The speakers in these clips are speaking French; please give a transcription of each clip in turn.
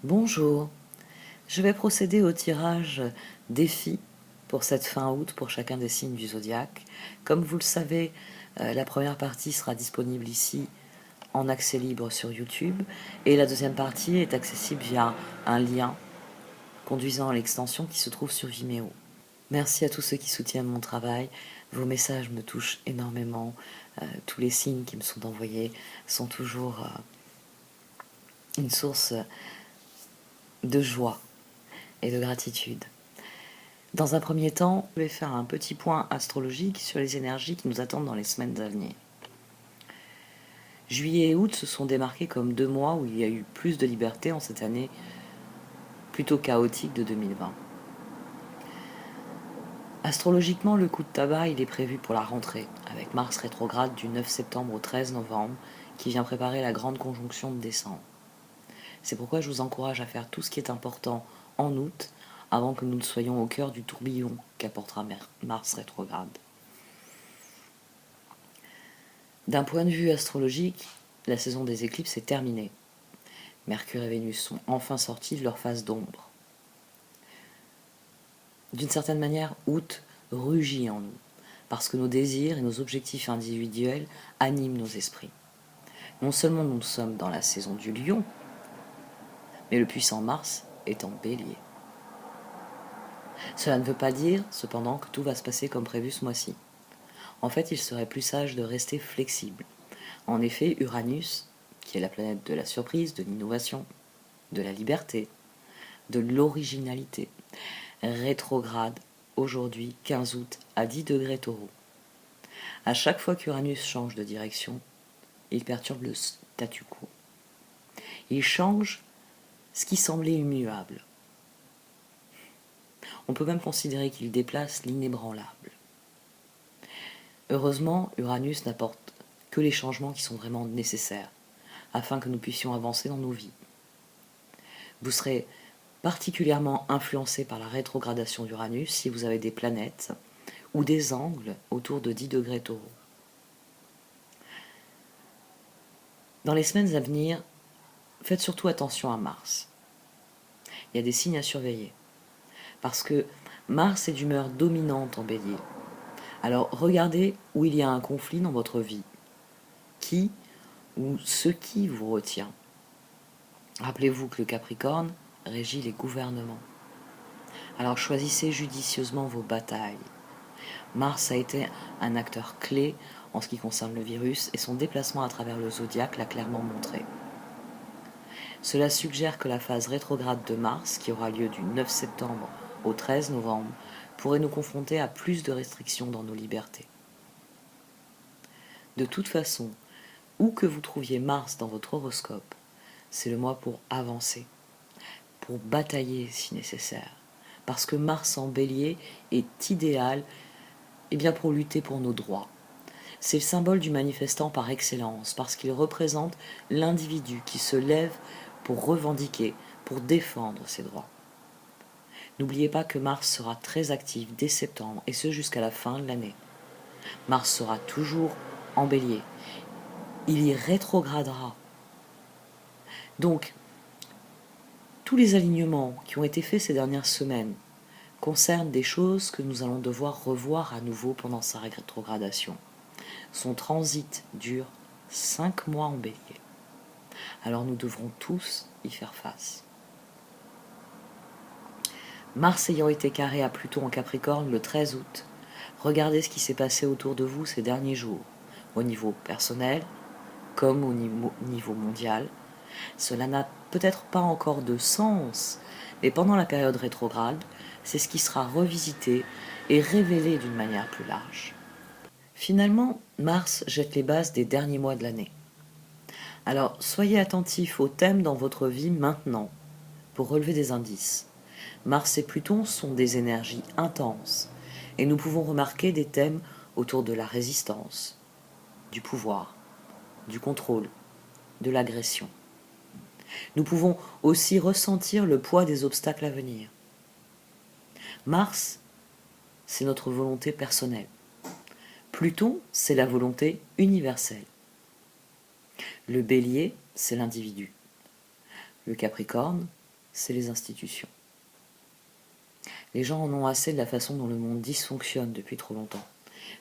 Bonjour, je vais procéder au tirage défi pour cette fin août pour chacun des signes du zodiaque. Comme vous le savez, la première partie sera disponible ici en accès libre sur YouTube et la deuxième partie est accessible via un lien conduisant à l'extension qui se trouve sur Vimeo. Merci à tous ceux qui soutiennent mon travail, vos messages me touchent énormément, tous les signes qui me sont envoyés sont toujours une source de joie et de gratitude. Dans un premier temps, je vais faire un petit point astrologique sur les énergies qui nous attendent dans les semaines à venir. Juillet et août se sont démarqués comme 2 mois où il y a eu plus de liberté en cette année plutôt chaotique de 2020. Astrologiquement, le coup de tabac il est prévu pour la rentrée, avec Mars rétrograde du 9 septembre au 13 novembre, qui vient préparer la grande conjonction de décembre. C'est pourquoi je vous encourage à faire tout ce qui est important en août, avant que nous ne soyons au cœur du tourbillon qu'apportera Mars rétrograde. D'un point de vue astrologique, la saison des éclipses est terminée. Mercure et Vénus sont enfin sortis de leur phase d'ombre. D'une certaine manière, août rugit en nous, parce que nos désirs et nos objectifs individuels animent nos esprits. Non seulement nous sommes dans la saison du lion, mais le puissant Mars est en bélier. Cela ne veut pas dire, cependant, que tout va se passer comme prévu ce mois-ci. En fait, il serait plus sage de rester flexible. En effet, Uranus, qui est la planète de la surprise, de l'innovation, de la liberté, de l'originalité, rétrograde aujourd'hui 15 août à 10 degrés Taureau. À chaque fois qu'Uranus change de direction, il perturbe le statu quo. Il change ce qui semblait immuable. On peut même considérer qu'il déplace l'inébranlable. Heureusement, Uranus n'apporte que les changements qui sont vraiment nécessaires, afin que nous puissions avancer dans nos vies. Vous serez particulièrement influencé par la rétrogradation d'Uranus si vous avez des planètes ou des angles autour de 10 degrés Taureau. Dans les semaines à venir, faites surtout attention à Mars. Il y a des signes à surveiller, parce que Mars est d'humeur dominante en Bélier. Alors regardez où il y a un conflit dans votre vie. Qui ou ce qui vous retient. Rappelez-vous que le Capricorne régit les gouvernements. Alors choisissez judicieusement vos batailles. Mars a été un acteur clé en ce qui concerne le virus et son déplacement à travers le zodiaque l'a clairement montré. Cela suggère que la phase rétrograde de Mars, qui aura lieu du 9 septembre au 13 novembre, pourrait nous confronter à plus de restrictions dans nos libertés. De toute façon, où que vous trouviez Mars dans votre horoscope, c'est le mois pour avancer, pour batailler si nécessaire, parce que Mars en Bélier est idéal pour lutter pour nos droits. C'est le symbole du manifestant par excellence, parce qu'il représente l'individu qui se lève pour revendiquer, pour défendre ses droits. N'oubliez pas que Mars sera très actif dès septembre, et ce jusqu'à la fin de l'année. Mars sera toujours en Bélier. Il y rétrogradera. Donc, tous les alignements qui ont été faits ces dernières semaines concernent des choses que nous allons devoir revoir à nouveau pendant sa rétrogradation. Son transit dure 5 mois en Bélier. Alors nous devrons tous y faire face. Mars ayant été carré à Pluton en Capricorne le 13 août, regardez ce qui s'est passé autour de vous ces derniers jours, au niveau personnel comme au niveau mondial. Cela n'a peut-être pas encore de sens, mais pendant la période rétrograde, c'est ce qui sera revisité et révélé d'une manière plus large. Finalement, Mars jette les bases des derniers mois de l'année. Alors, soyez attentifs aux thèmes dans votre vie maintenant, pour relever des indices. Mars et Pluton sont des énergies intenses, et nous pouvons remarquer des thèmes autour de la résistance, du pouvoir, du contrôle, de l'agression. Nous pouvons aussi ressentir le poids des obstacles à venir. Mars, c'est notre volonté personnelle. Pluton, c'est la volonté universelle. Le Bélier, c'est l'individu. Le Capricorne, c'est les institutions. Les gens en ont assez de la façon dont le monde dysfonctionne depuis trop longtemps.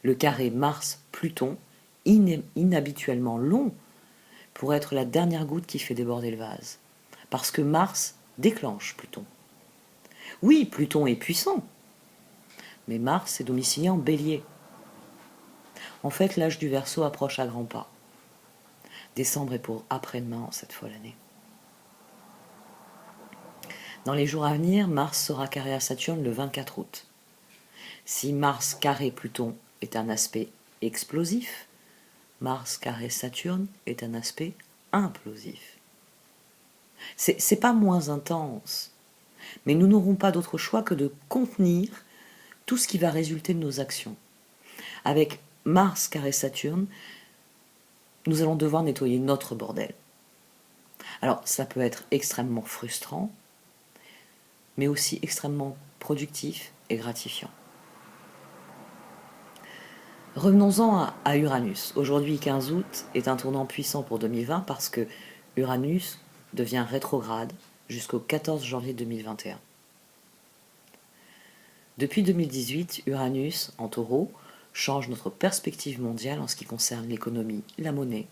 Le carré Mars-Pluton, inhabituellement long, pourrait être la dernière goutte qui fait déborder le vase. Parce que Mars déclenche Pluton. Oui, Pluton est puissant, mais Mars est domicilié en Bélier. En fait, l'âge du Verseau approche à grands pas. Décembre est pour après-demain en cette fois l'année. Dans les jours à venir, Mars sera carré à Saturne le 24 août. Si Mars carré Pluton est un aspect explosif, Mars carré Saturne est un aspect implosif. C'est pas moins intense, mais nous n'aurons pas d'autre choix que de contenir tout ce qui va résulter de nos actions. Avec Mars carré Saturne, nous allons devoir nettoyer notre bordel. Alors, ça peut être extrêmement frustrant, mais aussi extrêmement productif et gratifiant. Revenons-en à Uranus. Aujourd'hui, 15 août, est un tournant puissant pour 2020 parce que Uranus devient rétrograde jusqu'au 14 janvier 2021. Depuis 2018, Uranus, en taureau, change notre perspective mondiale en ce qui concerne l'économie, la monnaie,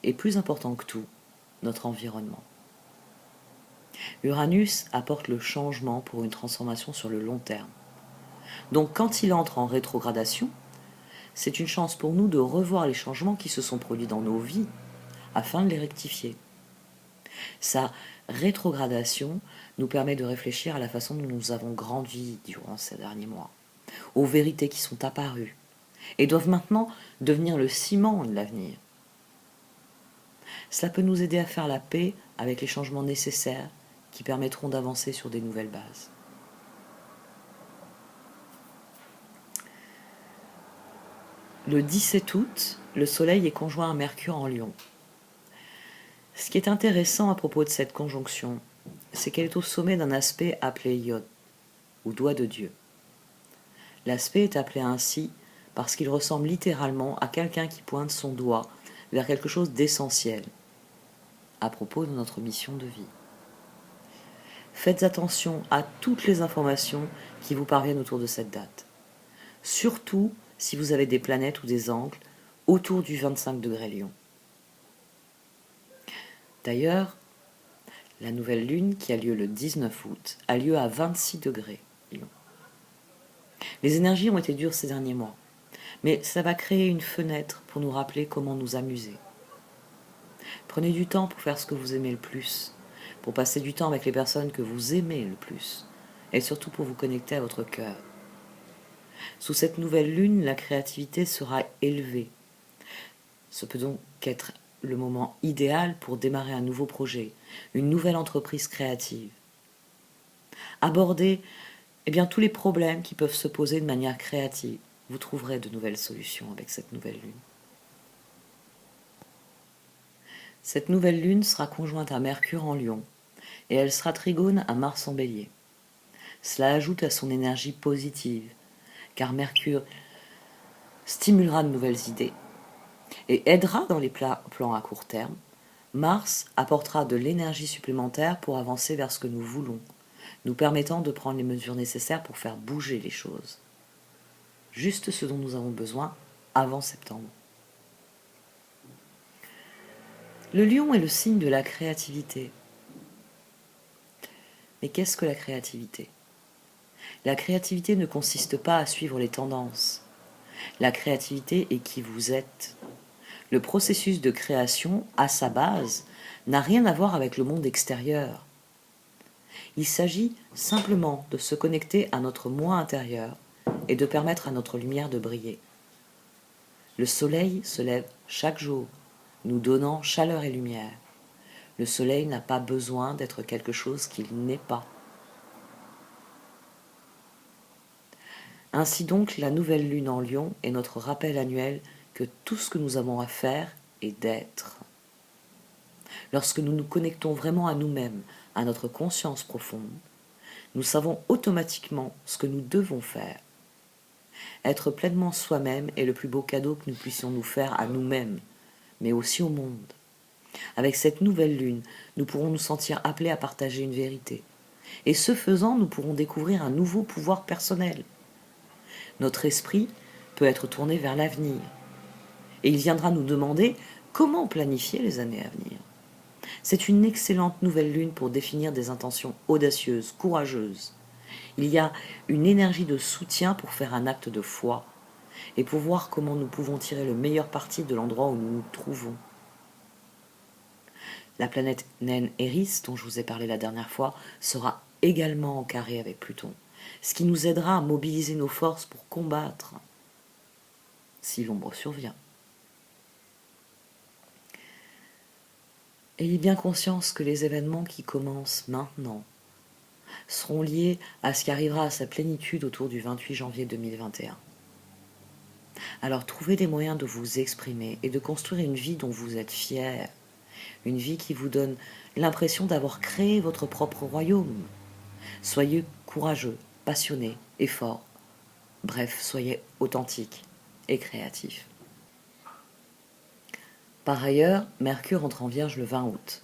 et plus important que tout, notre environnement. Uranus apporte le changement pour une transformation sur le long terme. Donc quand il entre en rétrogradation, c'est une chance pour nous de revoir les changements qui se sont produits dans nos vies afin de les rectifier. Sa rétrogradation nous permet de réfléchir à la façon dont nous avons grandi durant ces derniers mois, aux vérités qui sont apparues et doivent maintenant devenir le ciment de l'avenir. Cela peut nous aider à faire la paix avec les changements nécessaires qui permettront d'avancer sur des nouvelles bases. Le 17 août, le Soleil est conjoint à Mercure en Lion. Ce qui est intéressant à propos de cette conjonction, c'est qu'elle est au sommet d'un aspect appelé Yod, ou doigt de Dieu. L'aspect est appelé ainsi parce qu'il ressemble littéralement à quelqu'un qui pointe son doigt vers quelque chose d'essentiel à propos de notre mission de vie. Faites attention à toutes les informations qui vous parviennent autour de cette date, surtout si vous avez des planètes ou des angles autour du 25 degrés Lion. D'ailleurs, la nouvelle lune qui a lieu le 19 août a lieu à 26 degrés Lion. Les énergies ont été dures ces derniers mois, mais ça va créer une fenêtre pour nous rappeler comment nous amuser. Prenez du temps pour faire ce que vous aimez le plus, pour passer du temps avec les personnes que vous aimez le plus, et surtout pour vous connecter à votre cœur. Sous cette nouvelle lune, la créativité sera élevée. Ce peut donc être le moment idéal pour démarrer un nouveau projet, une nouvelle entreprise créative. Abordez tous les problèmes qui peuvent se poser de manière créative. Vous trouverez de nouvelles solutions avec cette nouvelle lune. Cette nouvelle lune sera conjointe à Mercure en Lion et elle sera trigone à Mars en Bélier. Cela ajoute à son énergie positive, car Mercure stimulera de nouvelles idées et aidera dans les plans à court terme. Mars apportera de l'énergie supplémentaire pour avancer vers ce que nous voulons, nous permettant de prendre les mesures nécessaires pour faire bouger les choses. Juste ce dont nous avons besoin avant septembre. Le lion est le signe de la créativité. Mais qu'est-ce que la créativité ? La créativité ne consiste pas à suivre les tendances. La créativité est qui vous êtes. Le processus de création, à sa base, n'a rien à voir avec le monde extérieur. Il s'agit simplement de se connecter à notre moi intérieur et de permettre à notre lumière de briller. Le soleil se lève chaque jour, nous donnant chaleur et lumière. Le soleil n'a pas besoin d'être quelque chose qu'il n'est pas. Ainsi donc, la nouvelle lune en Lion est notre rappel annuel que tout ce que nous avons à faire est d'être. Lorsque nous nous connectons vraiment à nous-mêmes, à notre conscience profonde, nous savons automatiquement ce que nous devons faire. Être pleinement soi-même est le plus beau cadeau que nous puissions nous faire à nous-mêmes, mais aussi au monde. Avec cette nouvelle lune, nous pourrons nous sentir appelés à partager une vérité. Et ce faisant, nous pourrons découvrir un nouveau pouvoir personnel. Notre esprit peut être tourné vers l'avenir. Et il viendra nous demander comment planifier les années à venir. C'est une excellente nouvelle lune pour définir des intentions audacieuses, courageuses. Il y a une énergie de soutien pour faire un acte de foi et pour voir comment nous pouvons tirer le meilleur parti de l'endroit où nous nous trouvons. La planète naine Eris, dont je vous ai parlé la dernière fois, sera également en carré avec Pluton, ce qui nous aidera à mobiliser nos forces pour combattre si l'ombre survient. Ayez bien conscience que les événements qui commencent maintenant seront liés à ce qui arrivera à sa plénitude autour du 28 janvier 2021. Alors trouvez des moyens de vous exprimer et de construire une vie dont vous êtes fiers, une vie qui vous donne l'impression d'avoir créé votre propre royaume. Soyez courageux, passionnés et forts. Bref, soyez authentiques et créatifs. Par ailleurs, Mercure entre en Vierge le 20 août.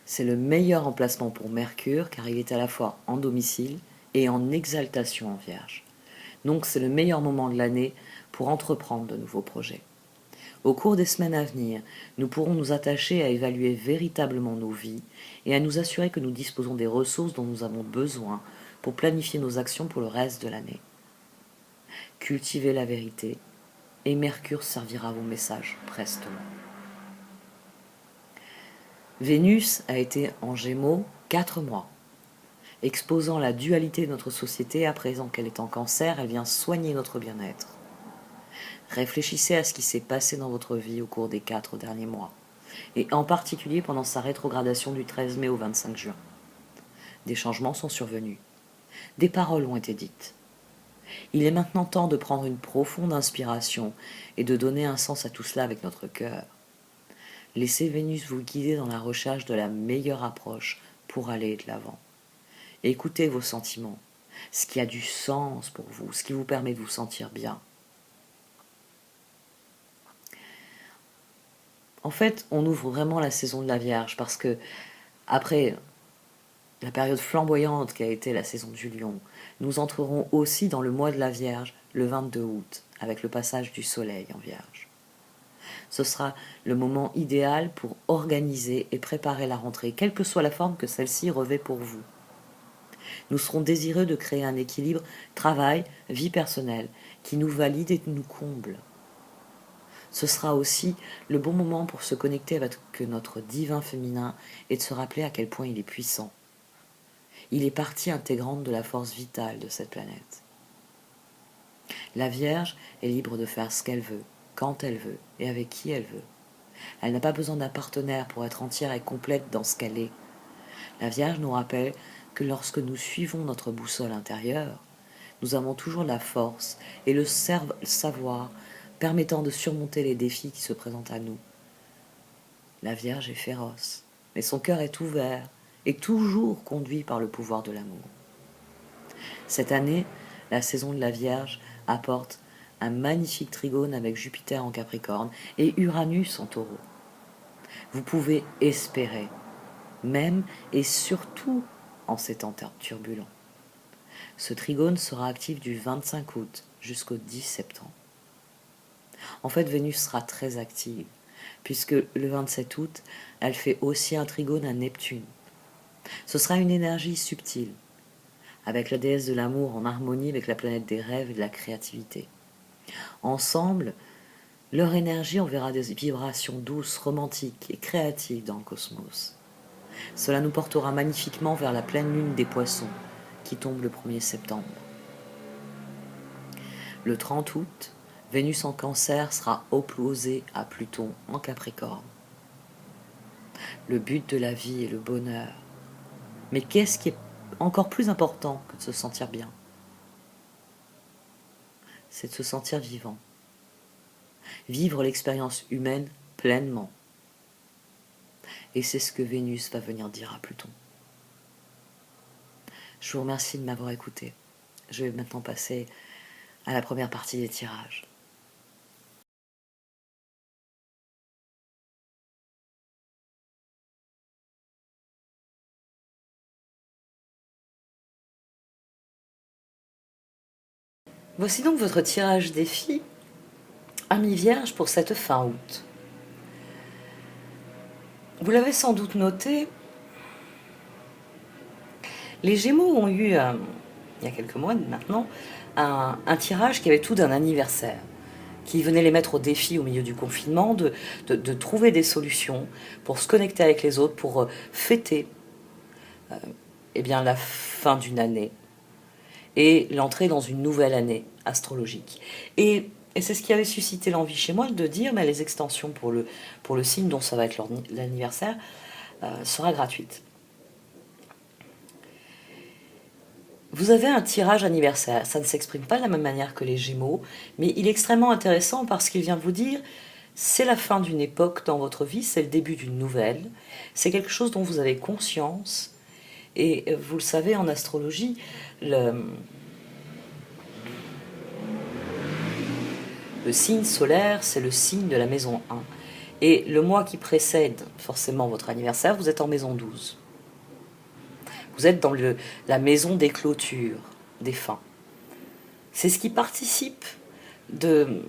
C'est le meilleur emplacement pour Mercure car il est à la fois en domicile et en exaltation en Vierge. Donc c'est le meilleur moment de l'année pour entreprendre de nouveaux projets. Au cours des semaines à venir, nous pourrons nous attacher à évaluer véritablement nos vies et à nous assurer que nous disposons des ressources dont nous avons besoin pour planifier nos actions pour le reste de l'année. Cultivez la vérité et Mercure servira vos messages prestement. Vénus a été en Gémeaux 4 mois. Exposant la dualité de notre société, à présent qu'elle est en Cancer, elle vient soigner notre bien-être. Réfléchissez à ce qui s'est passé dans votre vie au cours des 4 derniers mois, et en particulier pendant sa rétrogradation du 13 mai au 25 juin. Des changements sont survenus. Des paroles ont été dites. Il est maintenant temps de prendre une profonde inspiration et de donner un sens à tout cela avec notre cœur. Laissez Vénus vous guider dans la recherche de la meilleure approche pour aller de l'avant. Écoutez vos sentiments, ce qui a du sens pour vous, ce qui vous permet de vous sentir bien. En fait, on ouvre vraiment la saison de la Vierge parce que, après la période flamboyante qui a été la saison du Lion, nous entrerons aussi dans le mois de la Vierge, le 22 août, avec le passage du Soleil en Vierge. Ce sera le moment idéal pour organiser et préparer la rentrée, quelle que soit la forme que celle-ci revêt pour vous. Nous serons désireux de créer un équilibre travail-vie personnelle qui nous valide et nous comble. Ce sera aussi le bon moment pour se connecter avec notre divin féminin et de se rappeler à quel point il est puissant. Il est partie intégrante de la force vitale de cette planète. La Vierge est libre de faire ce qu'elle veut, quand elle veut et avec qui elle veut. Elle n'a pas besoin d'un partenaire pour être entière et complète dans ce qu'elle est. La Vierge nous rappelle que lorsque nous suivons notre boussole intérieure, nous avons toujours la force et le savoir permettant de surmonter les défis qui se présentent à nous. La Vierge est féroce, mais son cœur est ouvert et toujours conduit par le pouvoir de l'amour. Cette année, la saison de la Vierge apporte un magnifique trigone avec Jupiter en Capricorne et Uranus en Taureau. Vous pouvez espérer, même et surtout en ces temps turbulents. Ce trigone sera actif du 25 août jusqu'au 10 septembre. En fait, Vénus sera très active, puisque le 27 août, elle fait aussi un trigone à Neptune. Ce sera une énergie subtile, avec la déesse de l'amour en harmonie avec la planète des rêves et de la créativité. Ensemble, leur énergie enverra des vibrations douces, romantiques et créatives dans le cosmos. Cela nous portera magnifiquement vers la pleine lune des poissons, qui tombe le 1er septembre. Le 30 août, Vénus en Cancer sera opposée à Pluton en Capricorne. Le but de la vie est le bonheur. Mais qu'est-ce qui est encore plus important que de se sentir bien? C'est de se sentir vivant. Vivre l'expérience humaine pleinement. Et c'est ce que Vénus va venir dire à Pluton. Je vous remercie de m'avoir écouté. Je vais maintenant passer à la première partie des tirages. Voici donc votre tirage défi, Amis Vierge, pour cette fin août. Vous l'avez sans doute noté, les Gémeaux ont eu, il y a quelques mois maintenant, un tirage qui avait tout d'un anniversaire, qui venait les mettre au défi au milieu du confinement, de trouver des solutions pour se connecter avec les autres, pour fêter eh bien, la fin d'une année et l'entrée dans une nouvelle année astrologique. Et c'est ce qui avait suscité l'envie chez moi de dire, mais les extensions pour le signe dont ça va être l'anniversaire sera gratuite. Vous avez un tirage anniversaire, ça ne s'exprime pas de la même manière que les Gémeaux, mais il est extrêmement intéressant parce qu'il vient vous dire, c'est la fin d'une époque dans votre vie, c'est le début d'une nouvelle, c'est quelque chose dont vous avez conscience, et vous le savez en astrologie, le signe solaire, c'est le signe de la maison 1. Et le mois qui précède forcément votre anniversaire, vous êtes en maison 12. Vous êtes dans la maison des clôtures, des fins. C'est ce qui participe de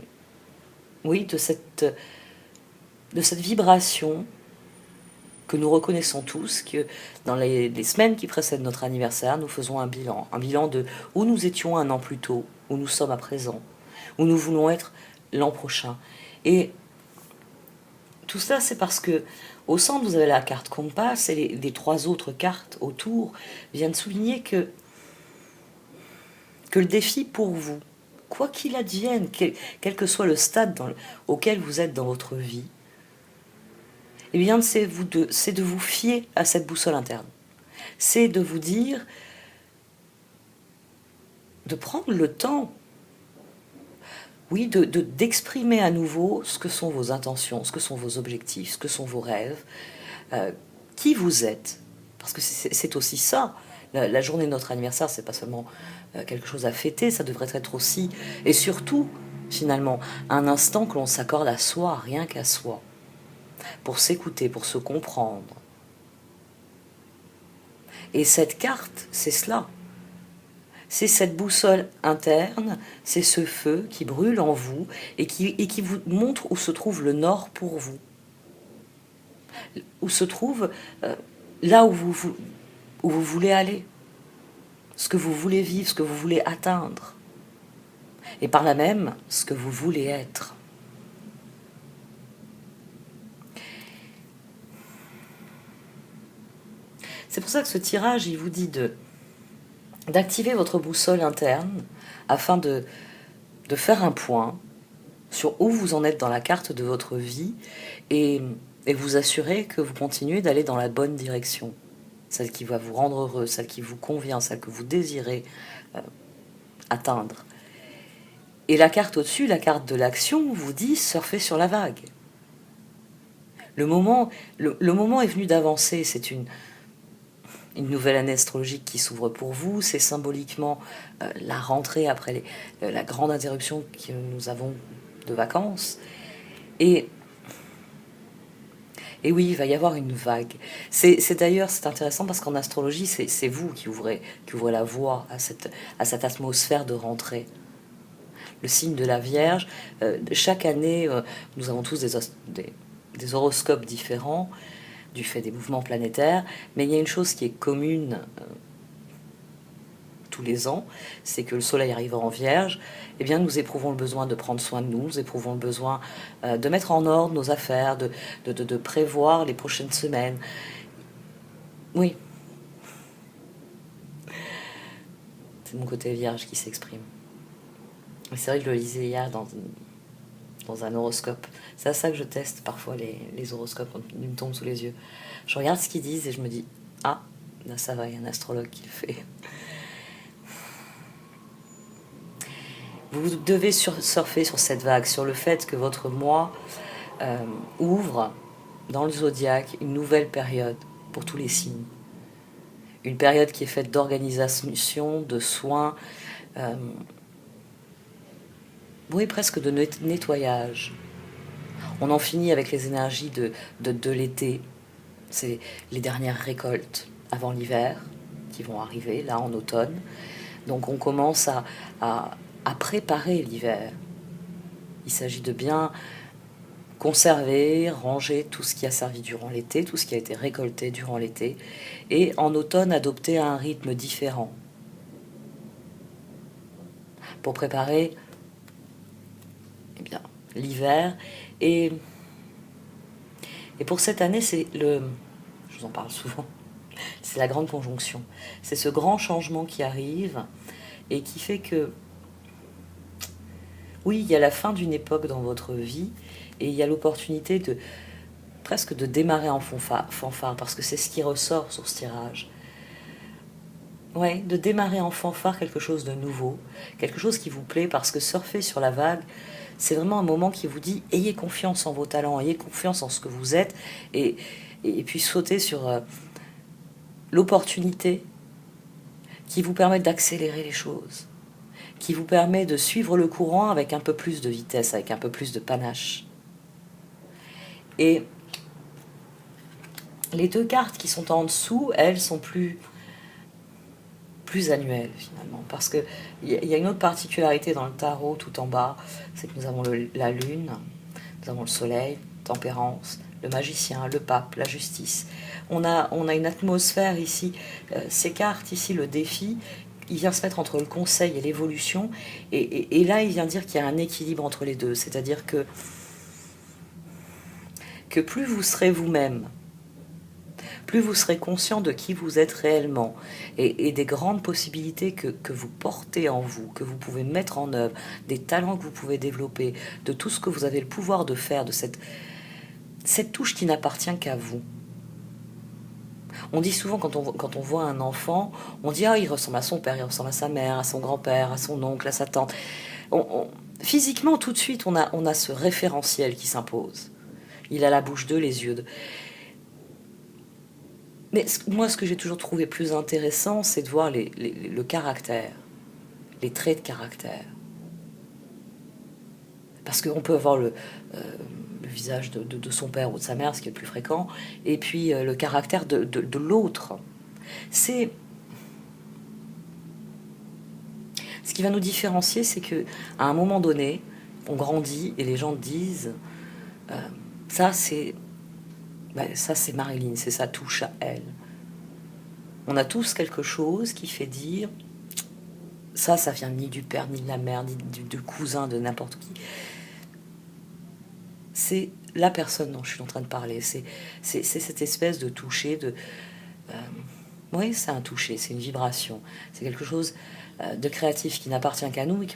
cette vibration que nous reconnaissons tous, que dans les semaines qui précèdent notre anniversaire, nous faisons un bilan de où nous étions un an plus tôt, où nous sommes à présent, où nous voulons être l'an prochain. Et tout ça, c'est parce que au centre, vous avez la carte Compas, et les trois autres cartes autour viennent souligner que le défi pour vous, quoi qu'il advienne, quel que soit le stade auquel vous êtes dans votre vie, eh bien, c'est de vous fier à cette boussole interne. C'est de vous dire, de prendre le temps, oui, d'exprimer à nouveau ce que sont vos intentions, ce que sont vos objectifs, ce que sont vos rêves, qui vous êtes. Parce que c'est aussi ça. La journée de notre anniversaire, c'est pas seulement quelque chose à fêter, ça devrait être aussi, et surtout, finalement, un instant que l'on s'accorde à soi, rien qu'à soi, pour s'écouter, pour se comprendre. Et cette carte, c'est cela. C'est cette boussole interne, c'est ce feu qui brûle en vous et qui vous montre où se trouve le nord pour vous. Où se trouve là où vous voulez aller. Ce que vous voulez vivre, ce que vous voulez atteindre. Et par là même, ce que vous voulez être. C'est pour ça que ce tirage, il vous dit d'activer votre boussole interne afin de faire un point sur où vous en êtes dans la carte de votre vie et vous assurer que vous continuez d'aller dans la bonne direction, celle qui va vous rendre heureux, celle qui vous convient, celle que vous désirez atteindre. Et la carte au-dessus, la carte de l'action, vous dit surfer sur la vague. Le moment est venu d'avancer, c'est une nouvelle année astrologique qui s'ouvre pour vous, c'est symboliquement la rentrée après la grande interruption que nous avons de vacances. Et oui, il va y avoir une vague. C'est d'ailleurs, c'est intéressant parce qu'en astrologie, c'est vous qui ouvrez la voie à cette atmosphère de rentrée. Le signe de la Vierge, chaque année, nous avons tous des horoscopes différents, du fait des mouvements planétaires, mais il y a une chose qui est commune tous les ans, c'est que le soleil arrivant en Vierge, eh bien nous éprouvons le besoin de prendre soin de nous éprouvons le besoin de mettre en ordre nos affaires, de prévoir les prochaines semaines. Oui. C'est mon côté Vierge qui s'exprime. C'est vrai que je le lisais hier dans un horoscope. C'est à ça que je teste parfois les horoscopes quand ils me tombent sous les yeux. Je regarde ce qu'ils disent et je me dis, ah, là ça va, il y a un astrologue qui le fait. Vous devez surfer sur cette vague, sur le fait que votre mois ouvre dans le zodiaque une nouvelle période pour tous les signes. Une période qui est faite d'organisation, de soins, oui, presque de nettoyage. On en finit avec les énergies de l'été. C'est les dernières récoltes avant l'hiver qui vont arriver, là, en automne. Donc on commence à à préparer l'hiver. Il s'agit de bien conserver, ranger tout ce qui a servi durant l'été, tout ce qui a été récolté durant l'été, et en automne adopter un rythme différent pour préparer eh bien, l'hiver. Et pour cette année, je vous en parle souvent, c'est la grande conjonction. C'est ce grand changement qui arrive et qui fait que, oui, il y a la fin d'une époque dans votre vie et il y a l'opportunité presque de démarrer en fanfare, parce que c'est ce qui ressort sur ce tirage. Ouais, de démarrer en fanfare quelque chose de nouveau, quelque chose qui vous plaît, parce que surfer sur la vague, c'est vraiment un moment qui vous dit ayez confiance en vos talents, ayez confiance en ce que vous êtes, et puis sauter sur l'opportunité qui vous permet d'accélérer les choses, qui vous permet de suivre le courant avec un peu plus de vitesse, avec un peu plus de panache. Et les deux cartes qui sont en dessous, elles sont plus annuelles finalement, parce qu'il y a une autre particularité dans le tarot tout en bas, c'est que nous avons la lune, nous avons le soleil, tempérance, le magicien, le pape, la justice. On a une atmosphère ici, ces cartes ici, le défi, il vient se mettre entre le conseil et l'évolution, et là il vient dire qu'il y a un équilibre entre les deux, c'est-à-dire que plus vous serez vous-même, plus vous serez conscient de qui vous êtes réellement et des grandes possibilités que vous portez en vous, que vous pouvez mettre en œuvre, des talents que vous pouvez développer, de tout ce que vous avez le pouvoir de faire, de cette touche qui n'appartient qu'à vous. On dit souvent quand on voit un enfant, on dit il ressemble à son père, il ressemble à sa mère, à son grand-père, à son oncle, à sa tante. Physiquement, tout de suite, on a ce référentiel qui s'impose. Il a la bouche d'eux, les yeux d'eux. Mais moi, ce que j'ai toujours trouvé plus intéressant, c'est de voir le caractère, les traits de caractère. Parce qu'on peut avoir le visage de son père ou de sa mère, ce qui est le plus fréquent, et puis le caractère de l'autre. Ce qui va nous différencier, c'est qu'à un moment donné, on grandit et les gens disent ça c'est Marilyn, c'est sa touche à elle. On a tous quelque chose qui fait dire ça vient ni du père, ni de la mère, ni du cousin, de n'importe qui. C'est la personne dont je suis en train de parler. C'est cette espèce de toucher, oui, c'est un toucher, c'est une vibration. C'est quelque chose de créatif qui n'appartient qu'à nous et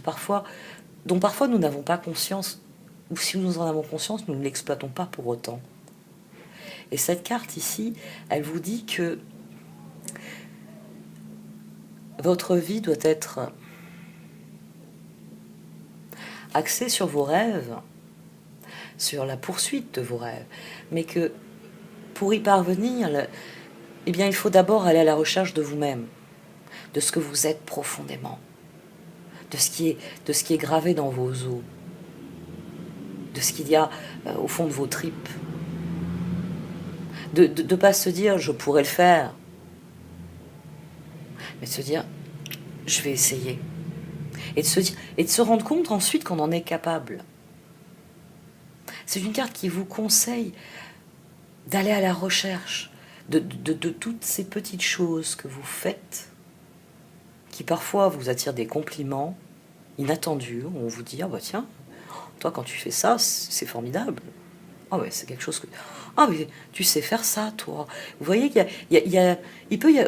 dont parfois nous n'avons pas conscience, ou si nous en avons conscience, nous ne l'exploitons pas pour autant. Et cette carte ici, elle vous dit que votre vie doit être axée sur vos rêves, sur la poursuite de vos rêves, mais que pour y parvenir, eh bien, il faut d'abord aller à la recherche de vous-même, de ce que vous êtes profondément, de ce qui est gravé dans vos os, de ce qu'il y a au fond de vos tripes. De ne pas se dire je pourrais le faire, mais de se dire je vais essayer, et de se rendre compte ensuite qu'on en est capable. C'est une carte qui vous conseille d'aller à la recherche de toutes ces petites choses que vous faites, qui parfois vous attirent des compliments inattendus. On vous dit tiens, toi quand tu fais ça, c'est formidable. C'est quelque chose que mais tu sais faire ça, toi. Vous voyez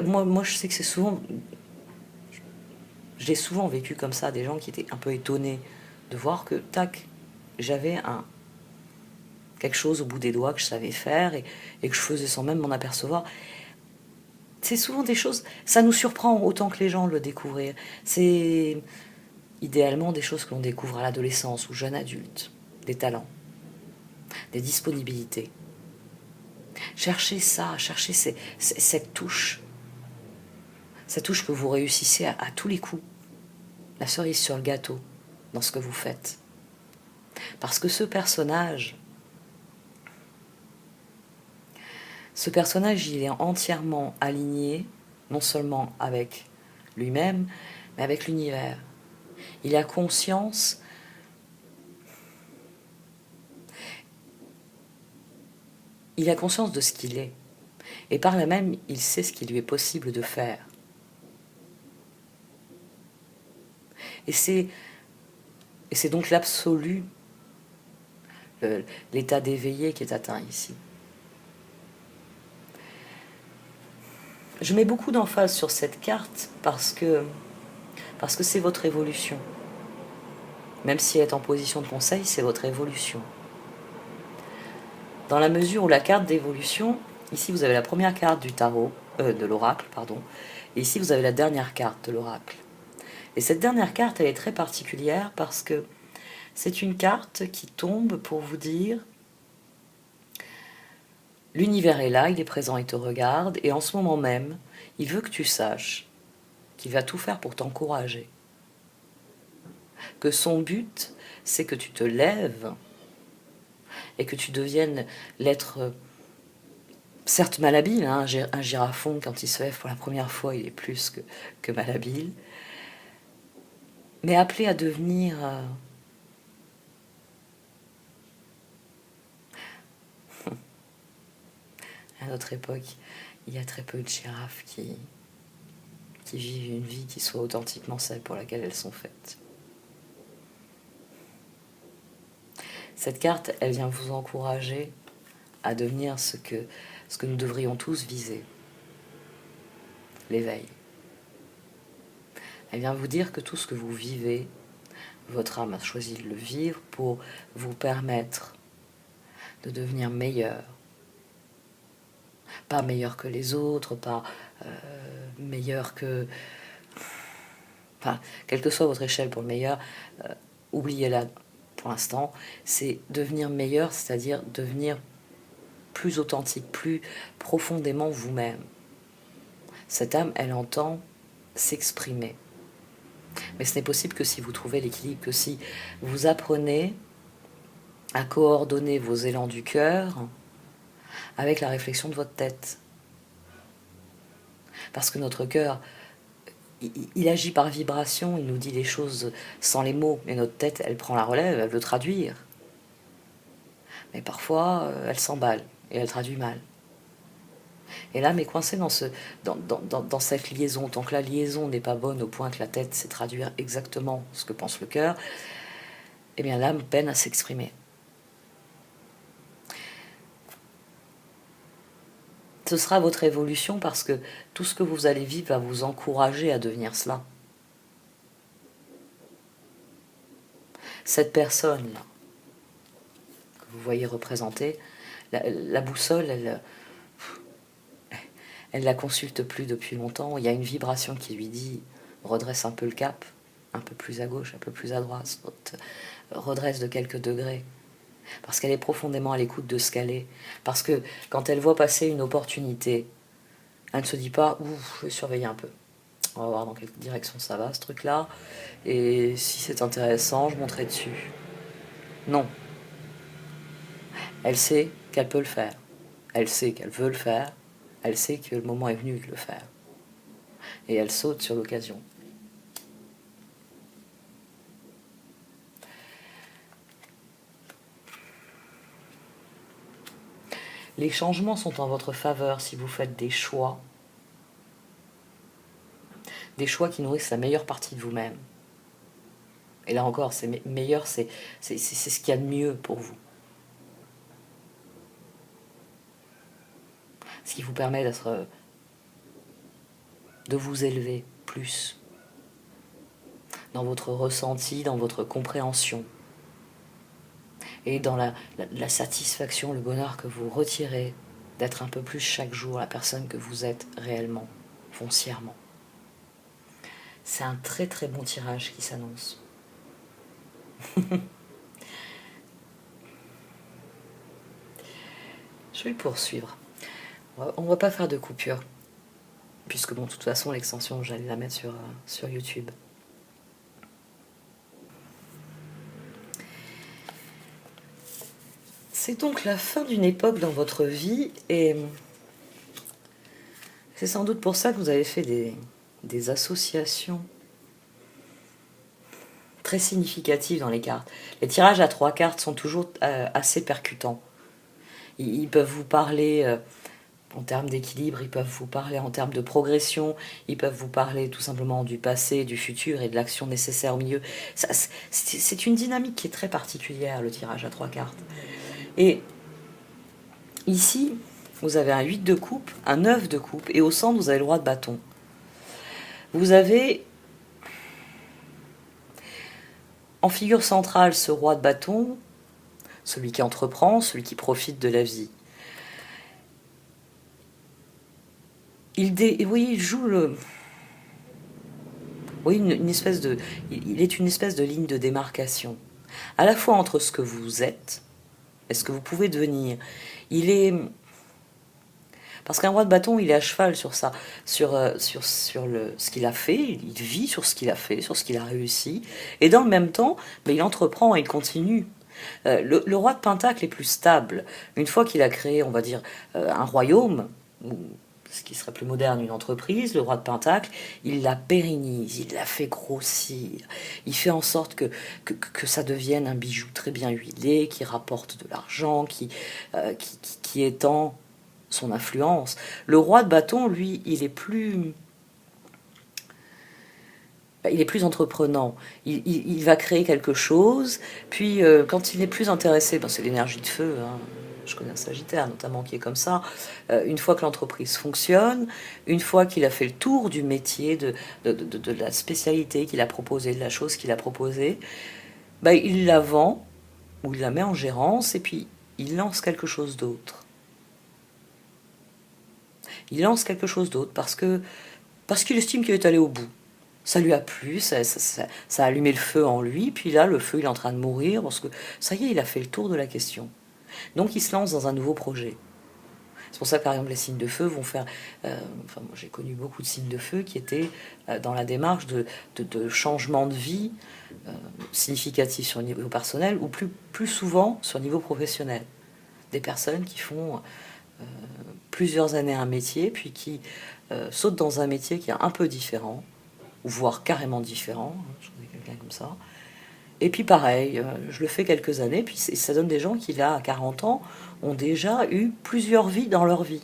moi je sais que c'est souvent, j'ai souvent vécu comme ça, des gens qui étaient un peu étonnés de voir que j'avais quelque chose au bout des doigts que je savais faire et que je faisais sans même m'en apercevoir. C'est souvent des choses, ça nous surprend autant que les gens le découvrir. C'est idéalement des choses que l'on découvre à l'adolescence ou jeune adulte, des talents, des disponibilités. Cherchez cette touche que vous réussissez à tous les coups, la cerise sur le gâteau dans ce que vous faites. Parce que ce personnage, il est entièrement aligné, non seulement avec lui-même, mais avec l'univers. Il a conscience de ce qu'il est. Et par là même, il sait ce qu'il lui est possible de faire. Et c'est donc l'absolu, l'état d'éveillé qui est atteint ici. Je mets beaucoup d'emphase sur cette carte parce que c'est votre évolution. Même si elle est en position de conseil, c'est votre évolution. Dans la mesure où la carte d'évolution, ici vous avez la première carte du tarot, de l'oracle, pardon, et ici vous avez la dernière carte de l'oracle. Et cette dernière carte, elle est très particulière parce que c'est une carte qui tombe pour vous dire l'univers est là, il est présent, il te regarde, et en ce moment même, il veut que tu saches qu'il va tout faire pour t'encourager. Que son but, c'est que tu te lèves et que tu deviennes l'être, certes malhabile, hein, un girafon, quand il se lève pour la première fois, il est plus que malhabile, mais appelé à devenir... À notre époque, il y a très peu de girafes qui vivent une vie qui soit authentiquement celle pour laquelle elles sont faites. Cette carte, elle vient vous encourager à devenir ce que nous devrions tous viser, l'éveil. Elle vient vous dire que tout ce que vous vivez, votre âme a choisi de le vivre pour vous permettre de devenir meilleur. Pas meilleur que les autres, pas meilleur que... Enfin, quelle que soit votre échelle pour le meilleur, oubliez-la pour l'instant. C'est devenir meilleur, c'est-à-dire devenir plus authentique, plus profondément vous-même. Cette âme, elle entend s'exprimer. Mais ce n'est possible que si vous trouvez l'équilibre, que si vous apprenez à coordonner vos élans du cœur avec la réflexion de votre tête. Parce que notre cœur, il agit par vibration, il nous dit les choses sans les mots, mais notre tête, elle prend la relève, elle veut traduire. Mais parfois, elle s'emballe et elle traduit mal. Et l'âme est coincée dans cette liaison. Tant que la liaison n'est pas bonne au point que la tête sait traduire exactement ce que pense le cœur, eh bien l'âme peine à s'exprimer. Ce sera votre évolution parce que tout ce que vous allez vivre va vous encourager à devenir cela. Cette personne-là, que vous voyez représentée, la boussole, elle la consulte plus depuis longtemps. Il y a une vibration qui lui dit « redresse un peu le cap, un peu plus à gauche, un peu plus à droite, redresse de quelques degrés ». Parce qu'elle est profondément à l'écoute de ce qu'elle est. Parce que quand elle voit passer une opportunité, elle ne se dit pas « ouf, je vais surveiller un peu. On va voir dans quelle direction ça va, ce truc-là. Et si c'est intéressant, je monterai dessus. » Non. Elle sait qu'elle peut le faire. Elle sait qu'elle veut le faire. Elle sait que le moment est venu de le faire. Et elle saute sur l'occasion. Les changements sont en votre faveur si vous faites des choix qui nourrissent la meilleure partie de vous-même. Et là encore, c'est meilleur, c'est ce qu'il y a de mieux pour vous. Ce qui vous permet de vous élever plus dans votre ressenti, dans votre compréhension et dans la satisfaction, le bonheur que vous retirez d'être un peu plus chaque jour la personne que vous êtes réellement, foncièrement. C'est un très très bon tirage qui s'annonce. Je vais le poursuivre. On va pas faire de coupure, puisque bon, de toute façon, l'extension, j'allais la mettre sur YouTube. C'est donc la fin d'une époque dans votre vie, et c'est sans doute pour ça que vous avez fait des associations très significatif dans les cartes. Les tirages à 3 cartes sont toujours assez percutants. Ils peuvent vous parler en termes d'équilibre, ils peuvent vous parler en termes de progression, ils peuvent vous parler tout simplement du passé, du futur et de l'action nécessaire au milieu. C'est une dynamique qui est très particulière, le tirage à 3 cartes. Et ici, vous avez un 8 de coupe, un 9 de coupe, et au centre, vous avez le roi de bâton. Vous avez en figure centrale ce roi de bâton, celui qui entreprend, celui qui profite de la vie. Il joue le... Oui, une espèce de... Il est une espèce de ligne de démarcation, à la fois entre ce que vous êtes et ce que vous pouvez devenir. Il est... Parce qu'un roi de bâton, il est à cheval sur ça, ce qu'il a fait, il vit sur ce qu'il a fait, sur ce qu'il a réussi, et dans le même temps, il entreprend et il continue. Le roi de Pentacle est plus stable. Une fois qu'il a créé, on va dire, un royaume, ou ce qui serait plus moderne, une entreprise, le roi de Pentacle, il la pérennise, il la fait grossir, il fait en sorte que ça devienne un bijou très bien huilé, qui rapporte de l'argent, qui étend son influence. Le roi de bâton, lui, il est plus entreprenant. Il va créer quelque chose, puis quand il n'est plus intéressé, c'est l'énergie de feu, hein. Je connais un Sagittaire notamment qui est comme ça. Une fois que l'entreprise fonctionne, une fois qu'il a fait le tour du métier, de la spécialité qu'il a proposée, de la chose qu'il a proposée, il la vend, ou il la met en gérance, et puis il lance quelque chose d'autre. Il lance quelque chose d'autre parce qu'il estime qu'il est allé au bout. Ça lui a plu, ça a allumé le feu en lui, puis là, le feu, il est en train de mourir, parce que ça y est, il a fait le tour de la question. Donc, il se lance dans un nouveau projet. C'est pour ça que, par exemple, les signes de feu vont faire... moi, j'ai connu beaucoup de signes de feu qui étaient dans la démarche de changement de vie significatif sur le niveau personnel, ou plus souvent sur le niveau professionnel. Des personnes qui font plusieurs années un métier, puis qui sautent dans un métier qui est un peu différent, ou voire carrément différent, je connais quelqu'un comme ça. Et puis pareil, je le fais quelques années, puis ça donne des gens qui, là, à 40 ans, ont déjà eu plusieurs vies dans leur vie.